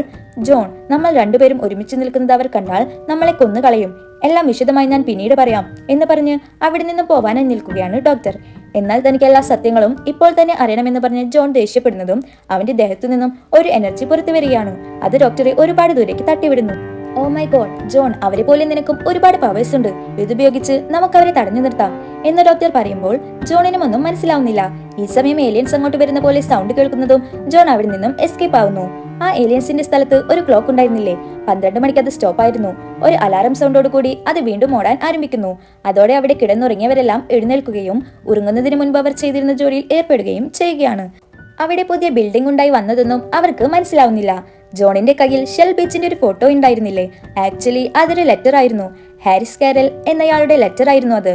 ജോൺ, നമ്മൾ രണ്ടുപേരും ഒരുമിച്ച് നിൽക്കുന്നത് അവർ കണ്ടാൽ നമ്മളെ കൊന്നുകളയും, എല്ലാം വിശദമായി ഞാൻ പിന്നീട് പറയാം എന്ന് പറഞ്ഞ് അവിടെ നിന്നും പോവാനായി നിൽക്കുകയാണ് ഡോക്ടർ. എന്നാൽ തനിക്ക് എല്ലാ സത്യങ്ങളും ഇപ്പോൾ തന്നെ അറിയണമെന്ന് പറഞ്ഞ് ജോൺ ദേഷ്യപ്പെടുന്നതും അവന്റെ ദേഹത്തു നിന്നും ഒരു എനർജി പുറത്തു വരികയാണ്. അത് ഡോക്ടറെ ഒരുപാട് ദൂരേക്ക് തട്ടിവിടുന്നു. ഓ മൈ ഗോഡ് ജോൺ, അവരെ പോലെ നിനക്കും ഒരുപാട് പവേഴ്സ് ഉണ്ട്, ഇതുപയോഗിച്ച് നമുക്ക് അവരെ തടഞ്ഞു നിർത്താം എന്ന് ഡോക്ടർ പറയുമ്പോൾ ജോണിനും ഒന്നും മനസ്സിലാവുന്നില്ല. ഈ സമയം ഏലിയൻസ് അങ്ങോട്ട് വരുന്ന പോലെ സൗണ്ട് കേൾക്കുന്നതും ജോൺ അവിടെ നിന്നും എസ്കേപ്പ് ആവുന്നു. ആ ഏലിയൻസിന്റെ സ്ഥലത്ത് ഒരു ക്ലോക്ക് ഉണ്ടായിരുന്നില്ലേ? 12 മണിക്ക് അത് സ്റ്റോപ്പ് ആയിരുന്നു. ഒരു അലാറം സൗണ്ടോട് കൂടി അത് വീണ്ടും ഓടാൻ ആരംഭിക്കുന്നു. അതോടെ അവിടെ കിടന്നുറങ്ങിയവരെല്ലാം എഴുന്നേൽക്കുകയും ഉറങ്ങുന്നതിന് മുൻപ് അവർ ചെയ്തിരുന്ന ജോലിയിൽ ഏർപ്പെടുകയും ചെയ്യുകയാണ്. അവിടെ പുതിയ ബിൽഡിംഗ് ഉണ്ടായി വന്നതൊന്നും അവർക്ക് മനസ്സിലാവുന്നില്ല. ജോണിന്റെ കയ്യിൽ ഷെൽ ബീച്ചിന്റെ ഒരു ഫോട്ടോ ഉണ്ടായിരുന്നില്ലേ? ആക്ച്വലി അതൊരു ലെറ്റർ ആയിരുന്നു. ഹാരിസ് കാരൽ എന്നയാളുടെ ലെറ്റർ ആയിരുന്നു അത്.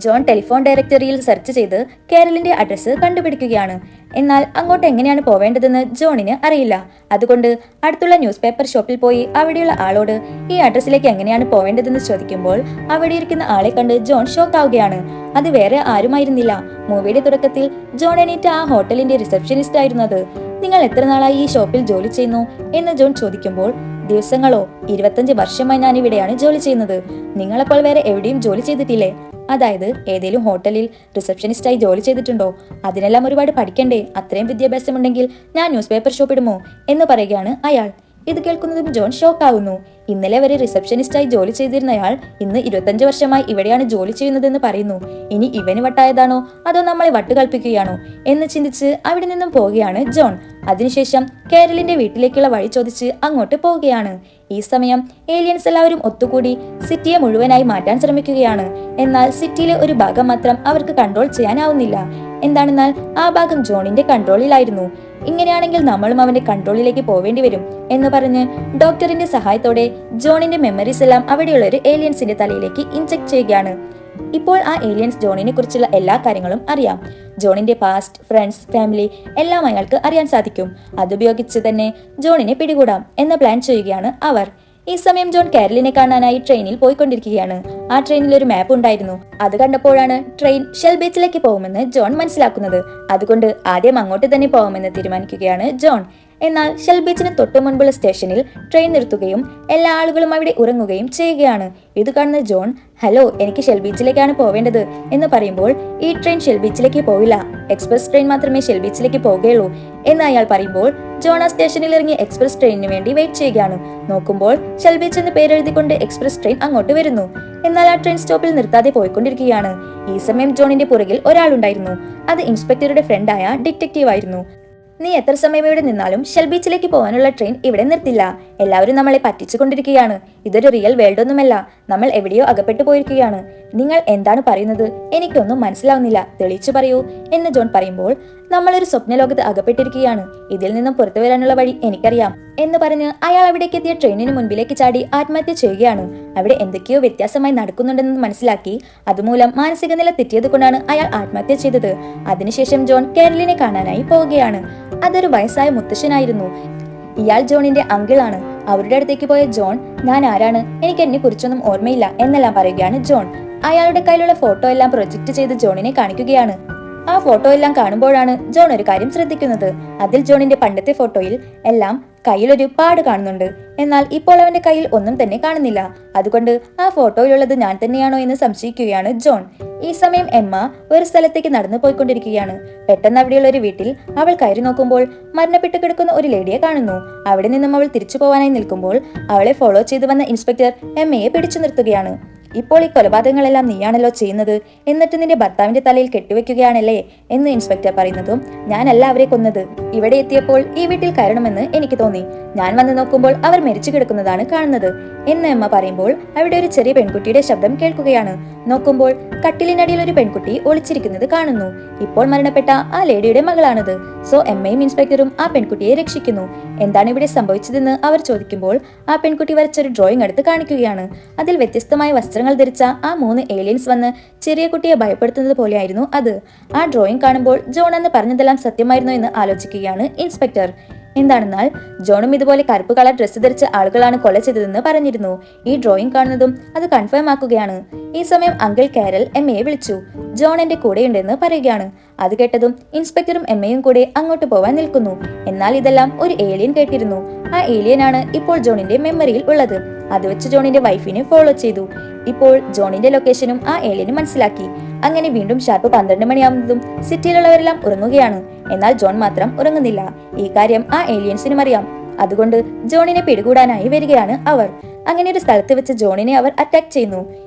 ജോൺ ടെലിഫോൺ ഡയറക്ടറിയിൽ സെർച്ച് ചെയ്ത് കാരലിന്റെ അഡ്രസ്സ് കണ്ടുപിടിക്കുകയാണ്. എന്നാൽ അങ്ങോട്ട് എങ്ങനെയാണ് പോവേണ്ടതെന്ന് ജോണിന് അറിയില്ല. അതുകൊണ്ട് അടുത്തുള്ള ന്യൂസ് പേപ്പർ ഷോപ്പിൽ പോയി അവിടെയുള്ള ആളോട് ഈ അഡ്രസ്സിലേക്ക് എങ്ങനെയാണ് പോവേണ്ടതെന്ന് ചോദിക്കുമ്പോൾ അവിടെ ഇരിക്കുന്ന ആളെ കണ്ട് ജോൺ ഷോക്ക് ആവുകയാണ്. അത് വേറെ ആരുമായിരുന്നില്ല, മൂവിയുടെ തുടക്കത്തിൽ ജോൺ എണീറ്റ ആ ഹോട്ടലിന്റെ റിസപ്ഷനിസ്റ്റ് ആയിരുന്നു അത്. നിങ്ങൾ എത്ര നാളായി ഈ ഷോപ്പിൽ ജോലി ചെയ്യുന്നു എന്ന് ജോൺ ചോദിക്കുമ്പോൾ ദിവസങ്ങളോ 25 വർഷമായി ഞാൻ ഇവിടെയാണ് ജോലി ചെയ്യുന്നത്. നിങ്ങളപ്പോൾ വേറെ എവിടെയും ജോലി ചെയ്തിട്ടില്ലേ? അതായത് ഏതെങ്കിലും ഹോട്ടലിൽ റിസപ്ഷനിസ്റ്റായി ജോലി ചെയ്തിട്ടുണ്ടോ? അതിനെല്ലാം ഒരുപാട് പഠിക്കണ്ടേ? അത്രയും വിദ്യാഭ്യാസമുണ്ടെങ്കിൽ ഞാൻ ന്യൂസ് പേപ്പർ ഷോപ്പ് ഇടുമോ എന്ന് പറയുകയാണ് അയാൾ. ഇത് കേൾക്കുന്നതും ജോൺ ഷോക്കാവുന്നു. ഇന്നലെ വരെ റിസപ്ഷനിസ്റ്റായി ജോലി ചെയ്തിരുന്നയാൾ ഇന്ന് 25 വർഷമായി ഇവിടെയാണ് ജോലി ചെയ്യുന്നതെന്ന് പറയുന്നു. ഇനി ഇവന് വട്ടായതാണോ അതോ നമ്മളെ വട്ടുകൽപ്പിക്കുകയാണോ എന്ന് ചിന്തിച്ച് അവിടെ നിന്നും പോവുകയാണ് ജോൺ. അതിനുശേഷം കാരലിന്റെ വീട്ടിലേക്കുള്ള വഴി ചോദിച്ച് അങ്ങോട്ട് പോവുകയാണ്. ഈ സമയം ഏലിയൻസ് എല്ലാവരും ഒത്തുകൂടി സിറ്റിയെ മുഴുവനായി മാറ്റാൻ ശ്രമിക്കുകയാണ്. എന്നാൽ സിറ്റിയിലെ ഒരു ഭാഗം മാത്രം അവർക്ക് കൺട്രോൾ ചെയ്യാനാവുന്നില്ല. എന്താണെന്നാൽ ആ ഭാഗം ജോണിന്റെ കൺട്രോളിലായിരുന്നു. ഇങ്ങനെയാണെങ്കിൽ നമ്മളും അവന്റെ കൺട്രോളിലേക്ക് പോവേണ്ടി വരും എന്ന് പറഞ്ഞ് ഡോക്ടറിന്റെ സഹായത്തോടെ ജോണിന്റെ മെമ്മറീസ് എല്ലാം അവിടെയുള്ള ഒരു ഏലിയൻസിന്റെ തലയിലേക്ക് ഇൻജെക്ട് ചെയ്യുകയാണ്. ഇപ്പോൾ ആ ഏലിയൻസ് ജോണിനെ കുറിച്ചുള്ള എല്ലാ കാര്യങ്ങളും അറിയാം. ജോണിന്റെ പാസ്റ്റ്, ഫ്രണ്ട്സ്, ഫാമിലി എല്ലാം അയാൾക്ക് അറിയാൻ സാധിക്കും. അതുപയോഗിച്ച് തന്നെ ജോണിനെ പിടികൂടാം എന്ന് പ്ലാൻ ചെയ്യുകയാണ് അവർ. ഈ സമയം ജോൺ കാരലിനെ കാണാനായി ട്രെയിനിൽ പോയിക്കൊണ്ടിരിക്കുകയാണ്. ആ ട്രെയിനിൽ ഒരു മാപ്പ് ഉണ്ടായിരുന്നു. അത് കണ്ടപ്പോഴാണ് ട്രെയിൻ ഷെൽ ബീച്ചിലേക്ക് പോകുമെന്ന് ജോൺ മനസ്സിലാക്കുന്നത്. അതുകൊണ്ട് ആദ്യം അങ്ങോട്ട് തന്നെ പോകുമെന്ന് തീരുമാനിക്കുകയാണ് ജോൺ. എന്നാൽ ഷെൽ ബീച്ചിന് തൊട്ടു മുൻപുള്ള സ്റ്റേഷനിൽ ട്രെയിൻ നിർത്തുകയും എല്ലാ ആളുകളും അവിടെ ഉറങ്ങുകയും ചെയ്യുകയാണ്. ഇത് കാണുന്ന ജോൺ, ഹലോ, എനിക്ക് ഷെൽ ബീച്ചിലേക്കാണ് പോവേണ്ടത് എന്ന് പറയുമ്പോൾ ഈ ട്രെയിൻ ഷെൽ ബീച്ചിലേക്ക് പോവില്ല, എക്സ്പ്രസ് ട്രെയിൻ മാത്രമേ ഷെൽ ബീച്ചിലേക്ക് പോവുകയുള്ളൂ എന്ന് അയാൾ പറയുമ്പോൾ ജോൺ ആ സ്റ്റേഷനിൽ ഇറങ്ങി എക്സ്പ്രസ് ട്രെയിനിന് വേണ്ടി വെയിറ്റ് ചെയ്യുകയാണ്. നോക്കുമ്പോൾ ഷെൽ ബീച്ച് എന്ന് പേരെഴുതിക്കൊണ്ട് എക്സ്പ്രസ് ട്രെയിൻ അങ്ങോട്ട് വരുന്നു. എന്നാൽ ആ ട്രെയിൻ സ്റ്റോപ്പിൽ നിർത്താതെ പോയിക്കൊണ്ടിരിക്കുകയാണ്. ഈ സമയം ജോണിന്റെ പുറകിൽ ഒരാളുണ്ടായിരുന്നു. അത് ഇൻസ്പെക്ടറുടെ ഫ്രണ്ടായ ഡിറ്റക്റ്റീവ് ആയിരുന്നു. നീ എത്ര സമയം ഇവിടെ നിന്നാലും ഷെൽ ബീച്ചിലേക്ക് പോകാനുള്ള ട്രെയിൻ ഇവിടെ നിർത്തില്ല. എല്ലാവരും നമ്മളെ പറ്റിച്ചുകൊണ്ടിരിക്കുകയാണ്. ഇതൊരു റിയൽ വേൾഡ് ഒന്നുമല്ല. നമ്മൾ എവിടെയോ അകപ്പെട്ടു പോയിരിക്കുകയാണ്. നിങ്ങൾ എന്താണ് പറയുന്നത്? എനിക്കൊന്നും മനസ്സിലാവുന്നില്ല, തെളിയിച്ചു പറയൂ എന്ന് ജോൺ പറയുമ്പോൾ, നമ്മളൊരു സ്വപ്നലോകത്ത് അകപ്പെട്ടിരിക്കുകയാണ്. ഇതിൽ നിന്നും പുറത്തു വരാനുള്ള വഴി എനിക്കറിയാം എന്ന് പറഞ്ഞ് അയാൾ അവിടേക്ക് എത്തിയ ട്രെയിനിന് മുൻപിലേക്ക് ചാടി ആത്മഹത്യ ചെയ്യുകയാണ്. അവിടെ എന്തൊക്കെയോ വ്യത്യാസമായി നടക്കുന്നുണ്ടെന്ന് മനസ്സിലാക്കി അതുമൂലം മാനസിക നില തെറ്റിയത് കൊണ്ടാണ് അയാൾ ആത്മഹത്യ ചെയ്തത്. അതിനുശേഷം ജോൺ കാരലിനെ കാണാനായി പോവുകയാണ്. അതൊരു വയസ്സായ മുത്തശ്ശനായിരുന്നു. ഇയാൾ ജോണിന്റെ അങ്കിളാണ്. അവരുടെ അടുത്തേക്ക് പോയ ജോൺ, ഞാൻ ആരാണ്, എനിക്ക് എന്നെ കുറിച്ചൊന്നും ഓർമ്മയില്ല എന്നെല്ലാം പറയുകയാണ് ജോൺ. അയാളുടെ കയ്യിലുള്ള ഫോട്ടോ എല്ലാം പ്രൊജക്ട് ചെയ്ത് ജോണിനെ കാണിക്കുകയാണ്. ആ ഫോട്ടോ എല്ലാം കാണുമ്പോഴാണ് ജോൺ ഒരു കാര്യം ശ്രദ്ധിക്കുന്നത്. അതിൽ ജോണിന്റെ പണ്ടത്തെ ഫോട്ടോയിൽ എല്ലാം കയ്യിലൊരു പാട് കാണുന്നുണ്ട്. എന്നാൽ ഇപ്പോൾ അവന്റെ കയ്യിൽ ഒന്നും തന്നെ കാണുന്നില്ല. അതുകൊണ്ട് ആ ഫോട്ടോയിലുള്ളത് ഞാൻ തന്നെയാണോ എന്ന് സംശയിക്കുകയാണ് ജോൺ. ഈ സമയം എമ്മ ഒരു സ്ഥലത്തേക്ക് നടന്നു പോയിക്കൊണ്ടിരിക്കുകയാണ്. പെട്ടെന്ന് അവിടെയുള്ള ഒരു വീട്ടിൽ അവൾ കയറി നോക്കുമ്പോൾ മരണപ്പെട്ട് കിടക്കുന്ന ഒരു ലേഡിയെ കാണുന്നു. അവിടെ നിന്നും അവൾ തിരിച്ചു പോവാനായി നിൽക്കുമ്പോൾ അവളെ ഫോളോ ചെയ്തു വന്ന ഇൻസ്പെക്ടർ എമ്മയെ പിടിച്ചു നിർത്തുകയാണ്. ഇപ്പോൾ ഈ കൊലപാതകങ്ങളെല്ലാം നീയാണല്ലോ ചെയ്യുന്നത്, എന്നിട്ട് നിന്റെ ഭർത്താവിന്റെ തലയിൽ കെട്ടിവെക്കുകയാണല്ലേ എന്ന് ഇൻസ്പെക്ടർ പറയുന്നതും, ഞാനല്ല അവരെ കൊന്നത്. ഇവിടെ എത്തിയപ്പോൾ ഈ വീട്ടിൽ കയറണമെന്ന് എനിക്ക് തോന്നി. ഞാൻ വന്ന് നോക്കുമ്പോൾ അവർ മരിച്ചു കിടക്കുന്നതാണ് കാണുന്നത് എന്ന് എമ്മ പറയുമ്പോൾ അവിടെ ഒരു ചെറിയ പെൺകുട്ടിയുടെ ശബ്ദം കേൾക്കുകയാണ്. നോക്കുമ്പോൾ കട്ടിലിനടിയിൽ ഒരു പെൺകുട്ടി ഒളിച്ചിരിക്കുന്നത് കാണുന്നു. ഇപ്പോൾ മരണപ്പെട്ട ആ ലേഡിയുടെ മകളാണത്. സോ എമ്മയും ഇൻസ്പെക്ടറും ആ പെൺകുട്ടിയെ രക്ഷിക്കുന്നു. എന്താണ് ഇവിടെ സംഭവിച്ചതെന്ന് അവർ ചോദിക്കുമ്പോൾ ആ പെൺകുട്ടി വരച്ചൊരു ഡ്രോയിങ് എടുത്ത് കാണിക്കുകയാണ്. അതിൽ വ്യത്യസ്തമായ വസ്ത്രങ്ങൾ ധരിച്ച ആ 3 ഏലിയൻസ് വന്ന് ചെറിയ കുട്ടിയെ ഭയപ്പെടുത്തുന്നത് പോലെയായിരുന്നു അത്. ആ ഡ്രോയിങ് കാണുമ്പോൾ ജോൺ എന്ന് പറഞ്ഞതെല്ലാം സത്യമായിരുന്നു എന്ന് ആലോചിക്കുകയാണ് ഇൻസ്പെക്ടർ. എന്താണെന്നാൽ ജോണും ഇതുപോലെ കറുപ്പ് കളർ ഡ്രസ്സ് ധരിച്ച ആളുകളാണ് കൊല ചെയ്തതെന്ന് പറഞ്ഞിരുന്നു. ഈ ഡ്രോയിങ് കാണുന്നതും അത് കൺഫേം ആക്കുകയാണ്. ഈ സമയം അങ്കിൾ കാരൽ എമ്മയെ വിളിച്ചു. ജോൺ എന്റെ കൂടെയുണ്ടെന്ന് പറയുകയാണ്. അത് കേട്ടതും ഇൻസ്പെക്ടറും എമ്മയും കൂടെ അങ്ങോട്ട് പോവാൻ നിൽക്കുന്നു. എന്നാൽ ഇതെല്ലാം ഒരു ഏലിയൻ കേട്ടിരുന്നു. ആ ഏലിയനാണ് ഇപ്പോൾ ജോണിന്റെ മെമ്മറിയിൽ ഉള്ളത്. അത് വെച്ച് ജോണിന്റെ വൈഫിനെ ഫോളോ ചെയ്തു. ഇപ്പോൾ ജോണിന്റെ ലൊക്കേഷനും ആ ഏലിയന് മനസ്സിലാക്കി. അങ്ങനെ വീണ്ടും ഷാർപ്പ് 12 മണിയാവുന്നതും സിറ്റിയിലുള്ളവരെല്ലാം ഉറങ്ങുകയാണ്. എന്നാൽ ജോൺ മാത്രം ഉറങ്ങുന്നില്ല. ഈ കാര്യം ആ ഏലിയൻസിനും അറിയാം. അതുകൊണ്ട് ജോണിനെ പിടികൂടാനായി വരികയാണ് അവർ. അങ്ങനെ ഒരു സ്ഥലത്ത് വെച്ച് ജോണിനെ അവർ അറ്റാക്ക് ചെയ്യുന്നു.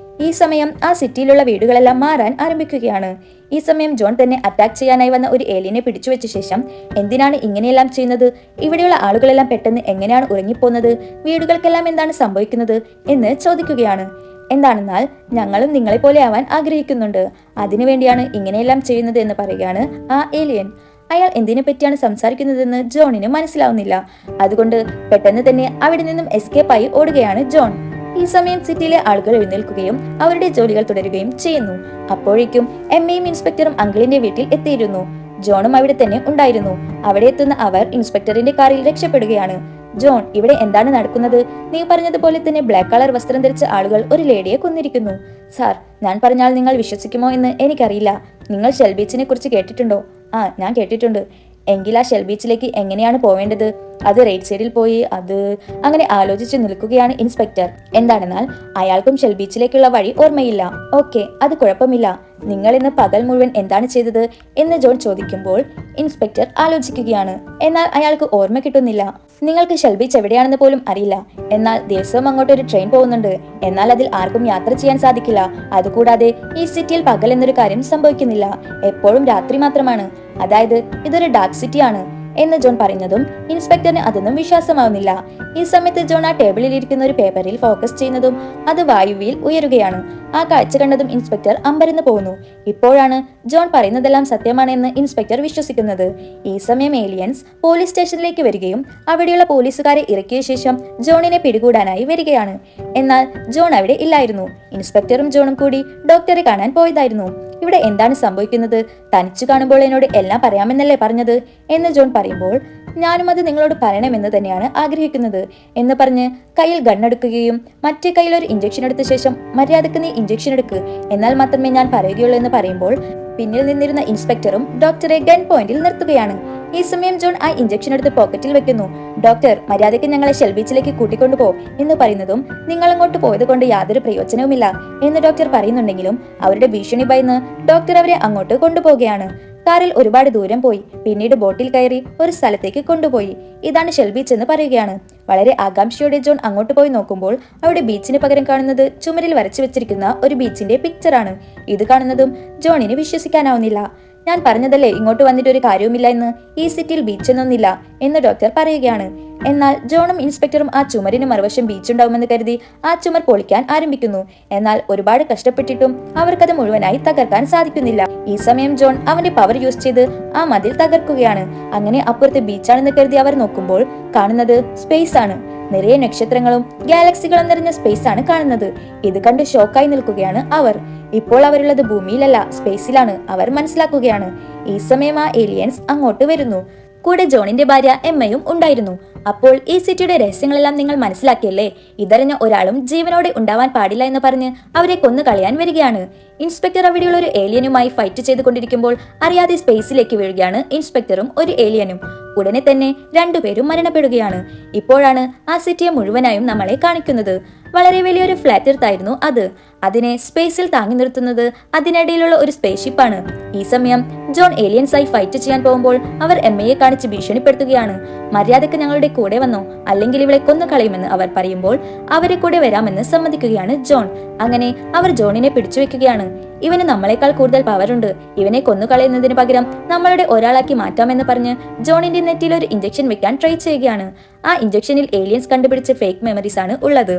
ഈ സമയം ആ സിറ്റിയിലുള്ള വീടുകളെല്ലാം മാറാൻ ആരംഭിക്കുകയാണ്. ഈ സമയം ജോൺ തന്നെ അറ്റാക്ക് ചെയ്യാനായി വന്ന ഒരു ഏലിയനെ പിടിച്ചുവെച്ച ശേഷം, എന്തിനാണ് ഇങ്ങനെയെല്ലാം ചെയ്യുന്നത്? ഇവിടെയുള്ള ആളുകളെല്ലാം പെട്ടെന്ന് എങ്ങനെയാണ് ഉറങ്ങിപ്പോകുന്നത്? വീടുകൾക്കെല്ലാം എന്താണ് സംഭവിക്കുന്നത് എന്ന് ചോദിക്കുകയാണ്. എന്താണെന്നാൽ, ഞങ്ങളും നിങ്ങളെ പോലെ ആവാൻ ആഗ്രഹിക്കുന്നുണ്ട്, അതിനുവേണ്ടിയാണ് ഇങ്ങനെയെല്ലാം ചെയ്യുന്നത് എന്ന് പറയുകയാണ് ആ ഏലിയൻ. അയാൾ എന്തിനെ പറ്റിയാണ് സംസാരിക്കുന്നതെന്ന് ജോണിന് മനസ്സിലാവുന്നില്ല. അതുകൊണ്ട് പെട്ടെന്ന് തന്നെ അവിടെ നിന്നും എസ്കേപ്പായി ഓടുകയാണ് ജോൺ. ഈ സമയം സിറ്റിയിലെ ആളുകൾ എഴുന്നേൽക്കുകയും അവരുടെ ജോലികൾ തുടരുകയും ചെയ്യുന്നു. അപ്പോഴേക്കും എമ്മയും ഇൻസ്പെക്ടറും അങ്കിളിന്റെ വീട്ടിൽ എത്തിയിരുന്നു. ജോണും അവിടെ തന്നെ ഉണ്ടായിരുന്നു. അവിടെ എത്തുന്ന അവർ ഇൻസ്പെക്ടറിന്റെ കാറിൽ രക്ഷപ്പെടുകയാണ്. ജോൺ, ഇവിടെ എന്താണ് നടക്കുന്നത്? നീ പറഞ്ഞതുപോലെ തന്നെ ബ്ലാക്ക് കളർ വസ്ത്രം ധരിച്ച ആളുകൾ ഒരു ലേഡിയെ കൊന്നിരിക്കുന്നു. സാർ, ഞാൻ പറഞ്ഞാൽ നിങ്ങൾ വിശ്വസിക്കുമോ എന്ന് എനിക്കറിയില്ല. നിങ്ങൾ ഷെൽ ബീച്ചിനെ കുറിച്ച് കേട്ടിട്ടുണ്ടോ? ആ, ഞാൻ കേട്ടിട്ടുണ്ട്. എങ്കിൽ ആ ഷെൽ ബീച്ചിലേക്ക് എങ്ങനെയാണ് പോവേണ്ടത്? അത് റൈറ്റ് സൈഡിൽ പോയി അങ്ങനെ ആലോചിച്ച് നിൽക്കുകയാണ് ഇൻസ്പെക്ടർ. എന്താണെന്നാൽ അയാൾക്കും ഷെൽ ബീച്ചിലേക്കുള്ള വഴി ഓർമ്മയില്ല. ഓക്കെ, അത് കുഴപ്പമില്ല. നിങ്ങൾ ഇന്ന് പകൽ മുഴുവൻ എന്താണ് ചെയ്തത് എന്ന് ജോൺ ചോദിക്കുമ്പോൾ ഇൻസ്പെക്ടർ ആലോചിക്കുകയാണ്. എന്നാൽ അയാൾക്ക് ഓർമ്മ കിട്ടുന്നില്ല. നിങ്ങൾക്ക് ഷെൽ ബീച്ച് എവിടെയാണെന്ന് പോലും അറിയില്ല. എന്നാൽ ദിവസവും അങ്ങോട്ട് ഒരു ട്രെയിൻ പോകുന്നുണ്ട്. എന്നാൽ അതിൽ ആർക്കും യാത്ര ചെയ്യാൻ സാധിക്കില്ല. അതുകൂടാതെ ഈ സിറ്റിയിൽ പകൽ എന്നൊരു കാര്യം സംഭവിക്കുന്നില്ല. എപ്പോഴും രാത്രി മാത്രമാണ്. അതായത് ഇതൊരു ഡാർക്ക് സിറ്റി ആണ്. എന്ന് ജോൺ പറയുന്നതും ഇൻസ്പെക്ടറിന് അതൊന്നും വിശ്വാസമാവുന്നില്ല. ഈ സമയത്ത് ജോൺ ആ ടേബിളിൽ ഇരിക്കുന്ന ഒരു പേപ്പറിൽ ഫോക്കസ് ചെയ്യുന്നതും അത് വായുവിൽ ഉയരുകയാണ്. ആ കാഴ്ച കണ്ടതും ഇൻസ്പെക്ടർ അമ്പരന്ന് പോകുന്നു. ഇപ്പോഴാണ് ജോൺ പറയുന്നതെല്ലാം സത്യമാണെന്ന് ഇൻസ്പെക്ടർ വിശ്വസിക്കുന്നത്. ഈ സമയം ഏലിയൻസ് പോലീസ് സ്റ്റേഷനിലേക്ക് വരികയും അവിടെയുള്ള പോലീസുകാരെ ഇറക്കിയ ശേഷം ജോണിനെ പിടികൂടാനായി വരികയാണ്. എന്നാൽ ജോൺ അവിടെ ഇല്ലായിരുന്നു. ഇൻസ്പെക്ടറും ജോണും കൂടി ഡോക്ടറെ കാണാൻ പോയതായിരുന്നു. ഇവിടെ എന്താണ് സംഭവിക്കുന്നത്? തനിച്ചു കാണുമ്പോൾ എന്നോട് എല്ലാം പറയാമെന്നല്ലേ പറഞ്ഞത് എന്ന് ജോൺ പറയുമ്പോൾ, ഞാനും അത് നിങ്ങളോട് പറയണമെന്ന് തന്നെയാണ് ആഗ്രഹിക്കുന്നത് എന്ന് പറഞ്ഞ് കയ്യിൽ ഗണ്ണെടുക്കുകയും മറ്റേ കയ്യിൽ ഒരു ഇഞ്ചക്ഷൻ എടുത്ത ശേഷം, മര്യാദക്ക് നീ ഇഞ്ചക്ഷൻ എടുക്ക്, എന്നാൽ മാത്രമേ ഞാൻ പറയുകയുള്ളൂ എന്ന് പറയുമ്പോൾ പിന്നിൽ നിന്നിരുന്ന ഇൻസ്പെക്ടറും ഡോക്ടറെ ഗൺ പോയിന്റിൽ നിർത്തുകയാണ്. ഈ സമയം ജോൺ ആ ഇഞ്ചക്ഷൻ എടുത്ത് പോക്കറ്റിൽ വെക്കുന്നു. ഡോക്ടർ, മര്യാദയ്ക്ക് ഞങ്ങളെ ഷെൽ ബീച്ചിലേക്ക് കൂട്ടിക്കൊണ്ടുപോ എന്ന് പറയുന്നതും, നിങ്ങൾ അങ്ങോട്ട് പോയത് കൊണ്ട് യാതൊരു പ്രയോജനവുമില്ല എന്ന് ഡോക്ടർ പറയുന്നുണ്ടെങ്കിലും അവരുടെ ഭീഷണി ഭയന്ന് ഡോക്ടർ അവരെ അങ്ങോട്ട് കൊണ്ടുപോവുകയാണ്. കാറിൽ ഒരുപാട് ദൂരം പോയി, പിന്നീട് ബോട്ടിൽ കയറി ഒരു സ്ഥലത്തേക്ക് കൊണ്ടുപോയി. ഇതാണ് ഷെൽ ബീച്ച് എന്ന് പറയുകയാണ്. വളരെ ആകാംക്ഷയോടെ ജോൺ അങ്ങോട്ട് പോയി നോക്കുമ്പോൾ അവിടെ ബീച്ചിന് പകരം കാണുന്നത് ചുമരിൽ വരച്ചു വെച്ചിരിക്കുന്ന ഒരു ബീച്ചിന്റെ പിക്ചറാണ്. ഇത് കാണുന്നതും ജോണിന് വിശ്വസിക്കാനാവുന്നില്ല. ഞാൻ പറഞ്ഞതല്ലേ ഇങ്ങോട്ട് വന്നിട്ട് ഒരു കാര്യവുമില്ല എന്ന്, ഈ സിറ്റിയിൽ ബീച്ചൊന്നുമില്ല എന്ന് ഡോക്ടർ പറയുകയാണ്. എന്നാൽ ജോണും ഇൻസ്പെക്ടറും ആ ചുമരിന് മറുവശം ബീച്ചുണ്ടാവുമെന്ന് കരുതി ആ ചുമർ പൊളിക്കാൻ ആരംഭിക്കുന്നു. എന്നാൽ ഒരുപാട് കഷ്ടപ്പെട്ടിട്ടും അവർക്കത് മുഴുവനായി തകർക്കാൻ സാധിക്കുന്നില്ല. ഈ സമയം ജോൺ അവന്റെ പവർ യൂസ് ചെയ്ത് ആ മതിൽ തകർക്കുകയാണ്. അങ്ങനെ അപ്പുറത്ത് ബീച്ചാണെന്ന് കരുതി അവർ നോക്കുമ്പോൾ കാണുന്നത് സ്പേസ് ആണ്. നിറയെ നക്ഷത്രങ്ങളും ഗാലക്സികളും നിറഞ്ഞ സ്പേസ് ആണ് കാണുന്നത്. ഇത് കണ്ട് ഷോക്കായി നിൽക്കുകയാണ് അവർ. ഇപ്പോൾ അവരുള്ളത് ഭൂമിയിലല്ല, സ്പേസിലാണ് അവർ മനസ്സിലാക്കുകയാണ്. ഈ സമയം ആ ഏലിയൻസ് അങ്ങോട്ട് വരുന്നു. കൂടെ ജോണിന്റെ ഭാര്യ എമ്മയും ഉണ്ടായിരുന്നു. അപ്പോൾ ഈ സിറ്റിയുടെ രഹസ്യങ്ങളെല്ലാം നിങ്ങൾ മനസ്സിലാക്കിയല്ലേ? ഇതറിഞ്ഞ ഒരാളും ജീവനോടെ ഉണ്ടാവാൻ പാടില്ല എന്ന് പറഞ്ഞ് അവരെ കൊന്നു കളയാൻ വരികയാണ്. ഇൻസ്പെക്ടർ അവിടെയുള്ള ഒരു ഏലിയനുമായി ഫൈറ്റ് ചെയ്തുകൊണ്ടിരിക്കുമ്പോൾ അറിയാതെ സ്പേസിലേക്ക് വീഴുകയാണ് ഇൻസ്പെക്ടറും ഒരു ഏലിയനും. ഉടനെ തന്നെ രണ്ടുപേരും മരണപ്പെടുകയാണ്. ഇപ്പോഴാണ് ആ സിറ്റിയെ മുഴുവനായും നമ്മളെ കാണിക്കുന്നത്. വളരെ വലിയൊരു ഫ്ലാറ്റ് എർത്ത് ആയിരുന്നു അത്. അതിനെ സ്പേസിൽ താങ്ങി നിർത്തുന്നത് അതിനിടയിലുള്ള ഒരു സ്പേസ് ഷിപ്പാണ്. ഈ സമയം ജോൺ ഏലിയൻസായി ഫൈറ്റ് ചെയ്യാൻ പോകുമ്പോൾ അവർ എമ്മയെ കാണിച്ച് ഭീഷണിപ്പെടുത്തുകയാണ്. മര്യാദക്ക് ഞങ്ങളുടെ കൂടെ വന്നോ, അല്ലെങ്കിൽ ഇവളെ കൊന്നു കളയുമെന്ന് അവർ പറയുമ്പോൾ അവരെ കൂടെ വരാമെന്ന് സമ്മതിക്കുകയാണ് ജോൺ. അങ്ങനെ അവർ ജോണിനെ പിടിച്ചു വെക്കുകയാണ്. ഇവന് നമ്മളെക്കാൾ കൂടുതൽ പവറുണ്ട്, ഇവനെ കൊന്നു കളയുന്നതിന് പകരം നമ്മളുടെ ഒരാളാക്കി മാറ്റാമെന്ന് പറഞ്ഞ് ജോണിന്റെ നെറ്റിയിൽ ഒരു ഇഞ്ചക്ഷൻ വെക്കാൻ ട്രൈ ചെയ്യുകയാണ്. ആ ഇഞ്ചക്ഷനിൽ ഏലിയൻസ് കണ്ടുപിടിച്ച ഫേക്ക് മെമ്മറീസ് ആണ് ഉള്ളത്.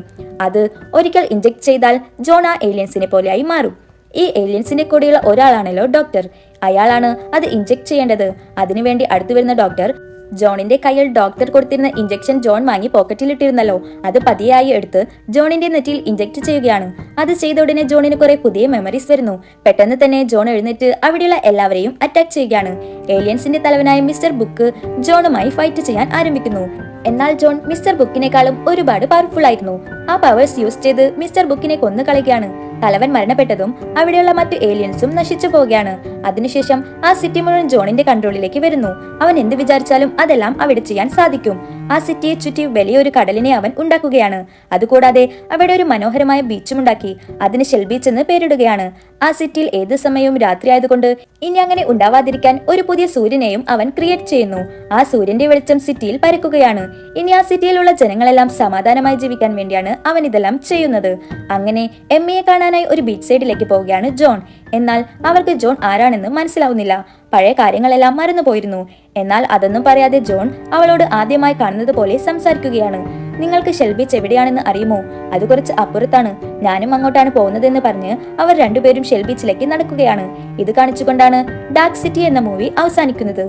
അത് ഒരിക്കൽ ഇഞ്ചക്ട് ചെയ്താൽ ജോൺ ആ ഏലിയൻസിനെ പോലെയായി മാറും. ഈ ഏലിയൻസിന്റെ കൂടെയുള്ള ഒരാളാണല്ലോ ഡോക്ടർ. അയാളാണ് അത് ഇഞ്ചക്ട് ചെയ്യേണ്ടത്. അതിനുവേണ്ടി അടുത്തു വരുന്ന ഡോക്ടർ ജോണിന്റെ കയ്യിൽ ഡോക്ടർ കൊടുത്തിരുന്ന ഇഞ്ചക്ഷൻ ജോൺ വാങ്ങി പോക്കറ്റിലിട്ടിരുന്നല്ലോ, അത് പതിയായി എടുത്ത് ജോണിന്റെ നെറ്റിയിൽ ഇഞ്ചക്ട് ചെയ്യുകയാണ്. അത് ചെയ്ത ഉടനെ ജോണിന് കുറെ പുതിയ മെമ്മറീസ് വരുന്നു. പെട്ടെന്ന് തന്നെ ജോൺ എഴുന്നേറ്റ് അവിടെയുള്ള എല്ലാവരെയും അറ്റാക്ക് ചെയ്യുകയാണ്. ഏലിയൻസിന്റെ തലവനായ മിസ്റ്റർ ബുക്ക് ജോണുമായി ഫൈറ്റ് ചെയ്യാൻ ആരംഭിക്കുന്നു. എന്നാൽ ജോൺ മിസ്റ്റർ ബുക്കിനേക്കാളും ഒരുപാട് പവർഫുൾ ആയിരുന്നു. ആ പവേഴ്സ് യൂസ് ചെയ്ത് മിസ്റ്റർ ബുക്കിനെ കൊന്നു കളയുകയാണ്. തലവൻ മരണപ്പെട്ടതും അവിടെയുള്ള മറ്റു ഏലിയൻസും നശിച്ചു പോവുകയാണ്. അതിനുശേഷം ആ സിറ്റി മുഴുവൻ ജോണിന്റെ കൺട്രോളിലേക്ക് വരുന്നു. അവൻ എന്ത് വിചാരിച്ചാലും അതെല്ലാം അവിടെ ചെയ്യാൻ സാധിക്കും. ആ സിറ്റിയെ ചുറ്റി വലിയൊരു കടലിനെ അവൻ ഉണ്ടാക്കുകയാണ്. അതുകൂടാതെ അവിടെ ഒരു മനോഹരമായ ബീച്ചും ഉണ്ടാക്കി. അതിന് ഷെൽ ബീച്ച് എന്ന് പേരിടുകയാണ്. ആ സിറ്റിയിൽ ഏത് സമയവും രാത്രി ആയതുകൊണ്ട് ഇനി അങ്ങനെ ഉണ്ടാവാതിരിക്കാൻ ഒരു പുതിയ സൂര്യനെയും അവൻ ക്രിയേറ്റ് ചെയ്യുന്നു. ആ സൂര്യന്റെ വെളിച്ചം സിറ്റിയിൽ പരക്കുകയാണ്. ഇനി ആ സിറ്റിയിലുള്ള ജനങ്ങളെല്ലാം സമാധാനമായി ജീവിക്കാൻ വേണ്ടിയാണ് അവൻ ഇതെല്ലാം ചെയ്യുന്നത്. അങ്ങനെ എമ്മയെ കാണാനായി ഒരു ബീച്ച് സൈഡിലേക്ക് പോവുകയാണ് ജോൺ. എന്നാൽ അവർക്ക് ജോൺ ആരാണെന്ന് മനസ്സിലാവുന്നില്ല. പഴയ കാര്യങ്ങളെല്ലാം മറന്നുപോയിരുന്നു. എന്നാൽ അതൊന്നും പറയാതെ ജോൺ അവളോട് ആദ്യമായി കാണുന്നത് പോലെ സംസാരിക്കുകയാണ്. നിങ്ങൾക്ക് ഷെൽ ബീച്ച് എവിടെയാണെന്ന് അറിയുമോ? അത് കുറച്ച് അപ്പുറത്താണ്, ഞാനും അങ്ങോട്ടാണ് പോകുന്നതെന്ന് പറഞ്ഞ് അവർ രണ്ടുപേരും ഷെൽ ബീച്ചിലേക്ക് നടക്കുകയാണ്. ഇത് കാണിച്ചുകൊണ്ടാണ് ഡാർക്ക് സിറ്റി എന്ന മൂവി അവസാനിക്കുന്നത്.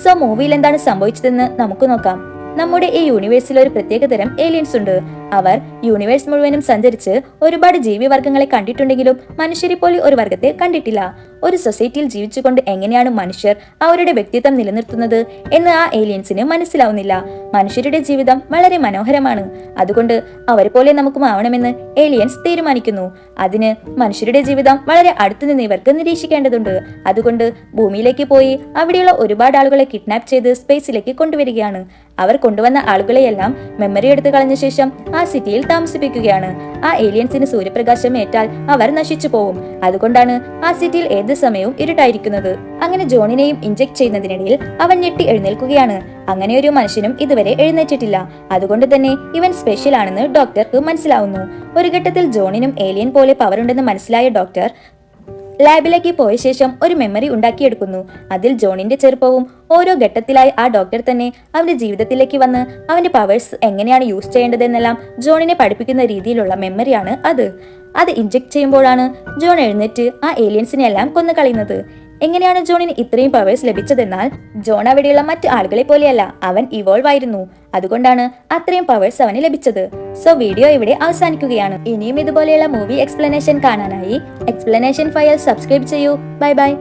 സോ മൂവിയിൽ എന്താണ് സംഭവിച്ചതെന്ന് നമുക്ക് നോക്കാം. നമ്മുടെ ഈ യൂണിവേഴ്സിൽ ഒരു പ്രത്യേകതരം ഏലിയൻസ് ഉണ്ട്. അവർ യൂണിവേഴ്സ് മുഴുവനും സഞ്ചരിച്ച് ഒരുപാട് ജീവിവർഗങ്ങളെ കണ്ടിട്ടുണ്ടെങ്കിലും മനുഷ്യരെ പോലെ ഒരു വർഗത്തെ കണ്ടിട്ടില്ല. ഒരു സൊസൈറ്റിയിൽ ജീവിച്ചുകൊണ്ട് എങ്ങനെയാണ് മനുഷ്യർ അവരുടെ വ്യക്തിത്വം നിലനിർത്തുന്നത് എന്ന് ആ ഏലിയൻസിന് മനസ്സിലാവുന്നില്ല. മനുഷ്യരുടെ ജീവിതം വളരെ മനോഹരമാണ്, അതുകൊണ്ട് അവരെ പോലെ നമുക്കും ആവണമെന്ന് ഏലിയൻസ് തീരുമാനിക്കുന്നു. അതിന് മനുഷ്യരുടെ ജീവിതം വളരെ അടുത്തു നിന്ന് ഇവർക്ക് നിരീക്ഷിക്കേണ്ടതുണ്ട്. അതുകൊണ്ട് ഭൂമിയിലേക്ക് പോയി അവിടെയുള്ള ഒരുപാട് ആളുകളെ കിഡ്നാപ്പ് ചെയ്ത് സ്പേസിലേക്ക് കൊണ്ടുവരികയാണ്. അവർ കൊണ്ടുവന്ന ആളുകളെയെല്ലാം മെമ്മറി എടുത്തു കളഞ്ഞ ശേഷം ആ സിറ്റിയിൽ താമസിപ്പിക്കുകയാണ്. ആ ഏലിയൻസിന് സൂര്യപ്രകാശം ഏറ്റാൽ അവർ നശിച്ചു പോവും. അതുകൊണ്ടാണ് ആ സിറ്റിയിൽ ഏത് സമയവും ഇരുട്ടായിരിക്കുന്നത്. അങ്ങനെ ജോണിനെയും ഇഞ്ചക്ട് ചെയ്യുന്നതിനിടയിൽ അവൻ ഞെട്ടി എഴുന്നേൽക്കുകയാണ്. അങ്ങനെ ഒരു മനുഷ്യനും ഇതുവരെ എഴുന്നേറ്റിട്ടില്ല. അതുകൊണ്ട് തന്നെ ഇവൻ സ്പെഷ്യൽ ആണെന്ന് ഡോക്ടർക്ക് മനസ്സിലാവുന്നു. ഒരു ഘട്ടത്തിൽ ജോണിനും ഏലിയൻ പോലെ പവർ ഉണ്ടെന്ന് മനസ്സിലായ ഡോക്ടർ ലാബിലേക്ക് പോയ ശേഷം ഒരു മെമ്മറി ഉണ്ടാക്കിയെടുക്കുന്നു. അതിൽ ജോണിന്റെ ചെറുപ്പവും ഓരോ ഘട്ടത്തിലായി ആ ഡോക്ടർ തന്നെ അവന്റെ ജീവിതത്തിലേക്ക് വന്ന് അവന്റെ പവേഴ്സ് എങ്ങനെയാണ് യൂസ് ചെയ്യേണ്ടതെന്നെല്ലാം ജോണിനെ പഠിപ്പിക്കുന്ന രീതിയിലുള്ള മെമ്മറിയാണ് അത് ഇൻജെക്ട് ചെയ്യുമ്പോഴാണ് ജോൺ എഴുന്നേറ്റ് ആ ഏലിയൻസിനെ എല്ലാം കൊന്നു കളയുന്നത്. എങ്ങനെയാണ് ജോണിന് ഇത്രയും പവേഴ്സ് ലഭിച്ചതെന്നാൽ ജോൺ അവിടെയുള്ള മറ്റു ആളുകളെ പോലെയല്ല, അവൻ ഇവോൾവ് ആയിരുന്നു. അതുകൊണ്ടാണ് അത്രയും പവേഴ്സ് അവന് ലഭിച്ചത്. സോ വീഡിയോ ഇവിടെ അവസാനിക്കുകയാണ്. ഇനിയും ഇതുപോലെയുള്ള മൂവി എക്സ്പ്ലനേഷൻ കാണാനായി എക്സ്പ്ലനേഷൻ ഫയൽ സബ്സ്ക്രൈബ് ചെയ്യൂ. Bye bye.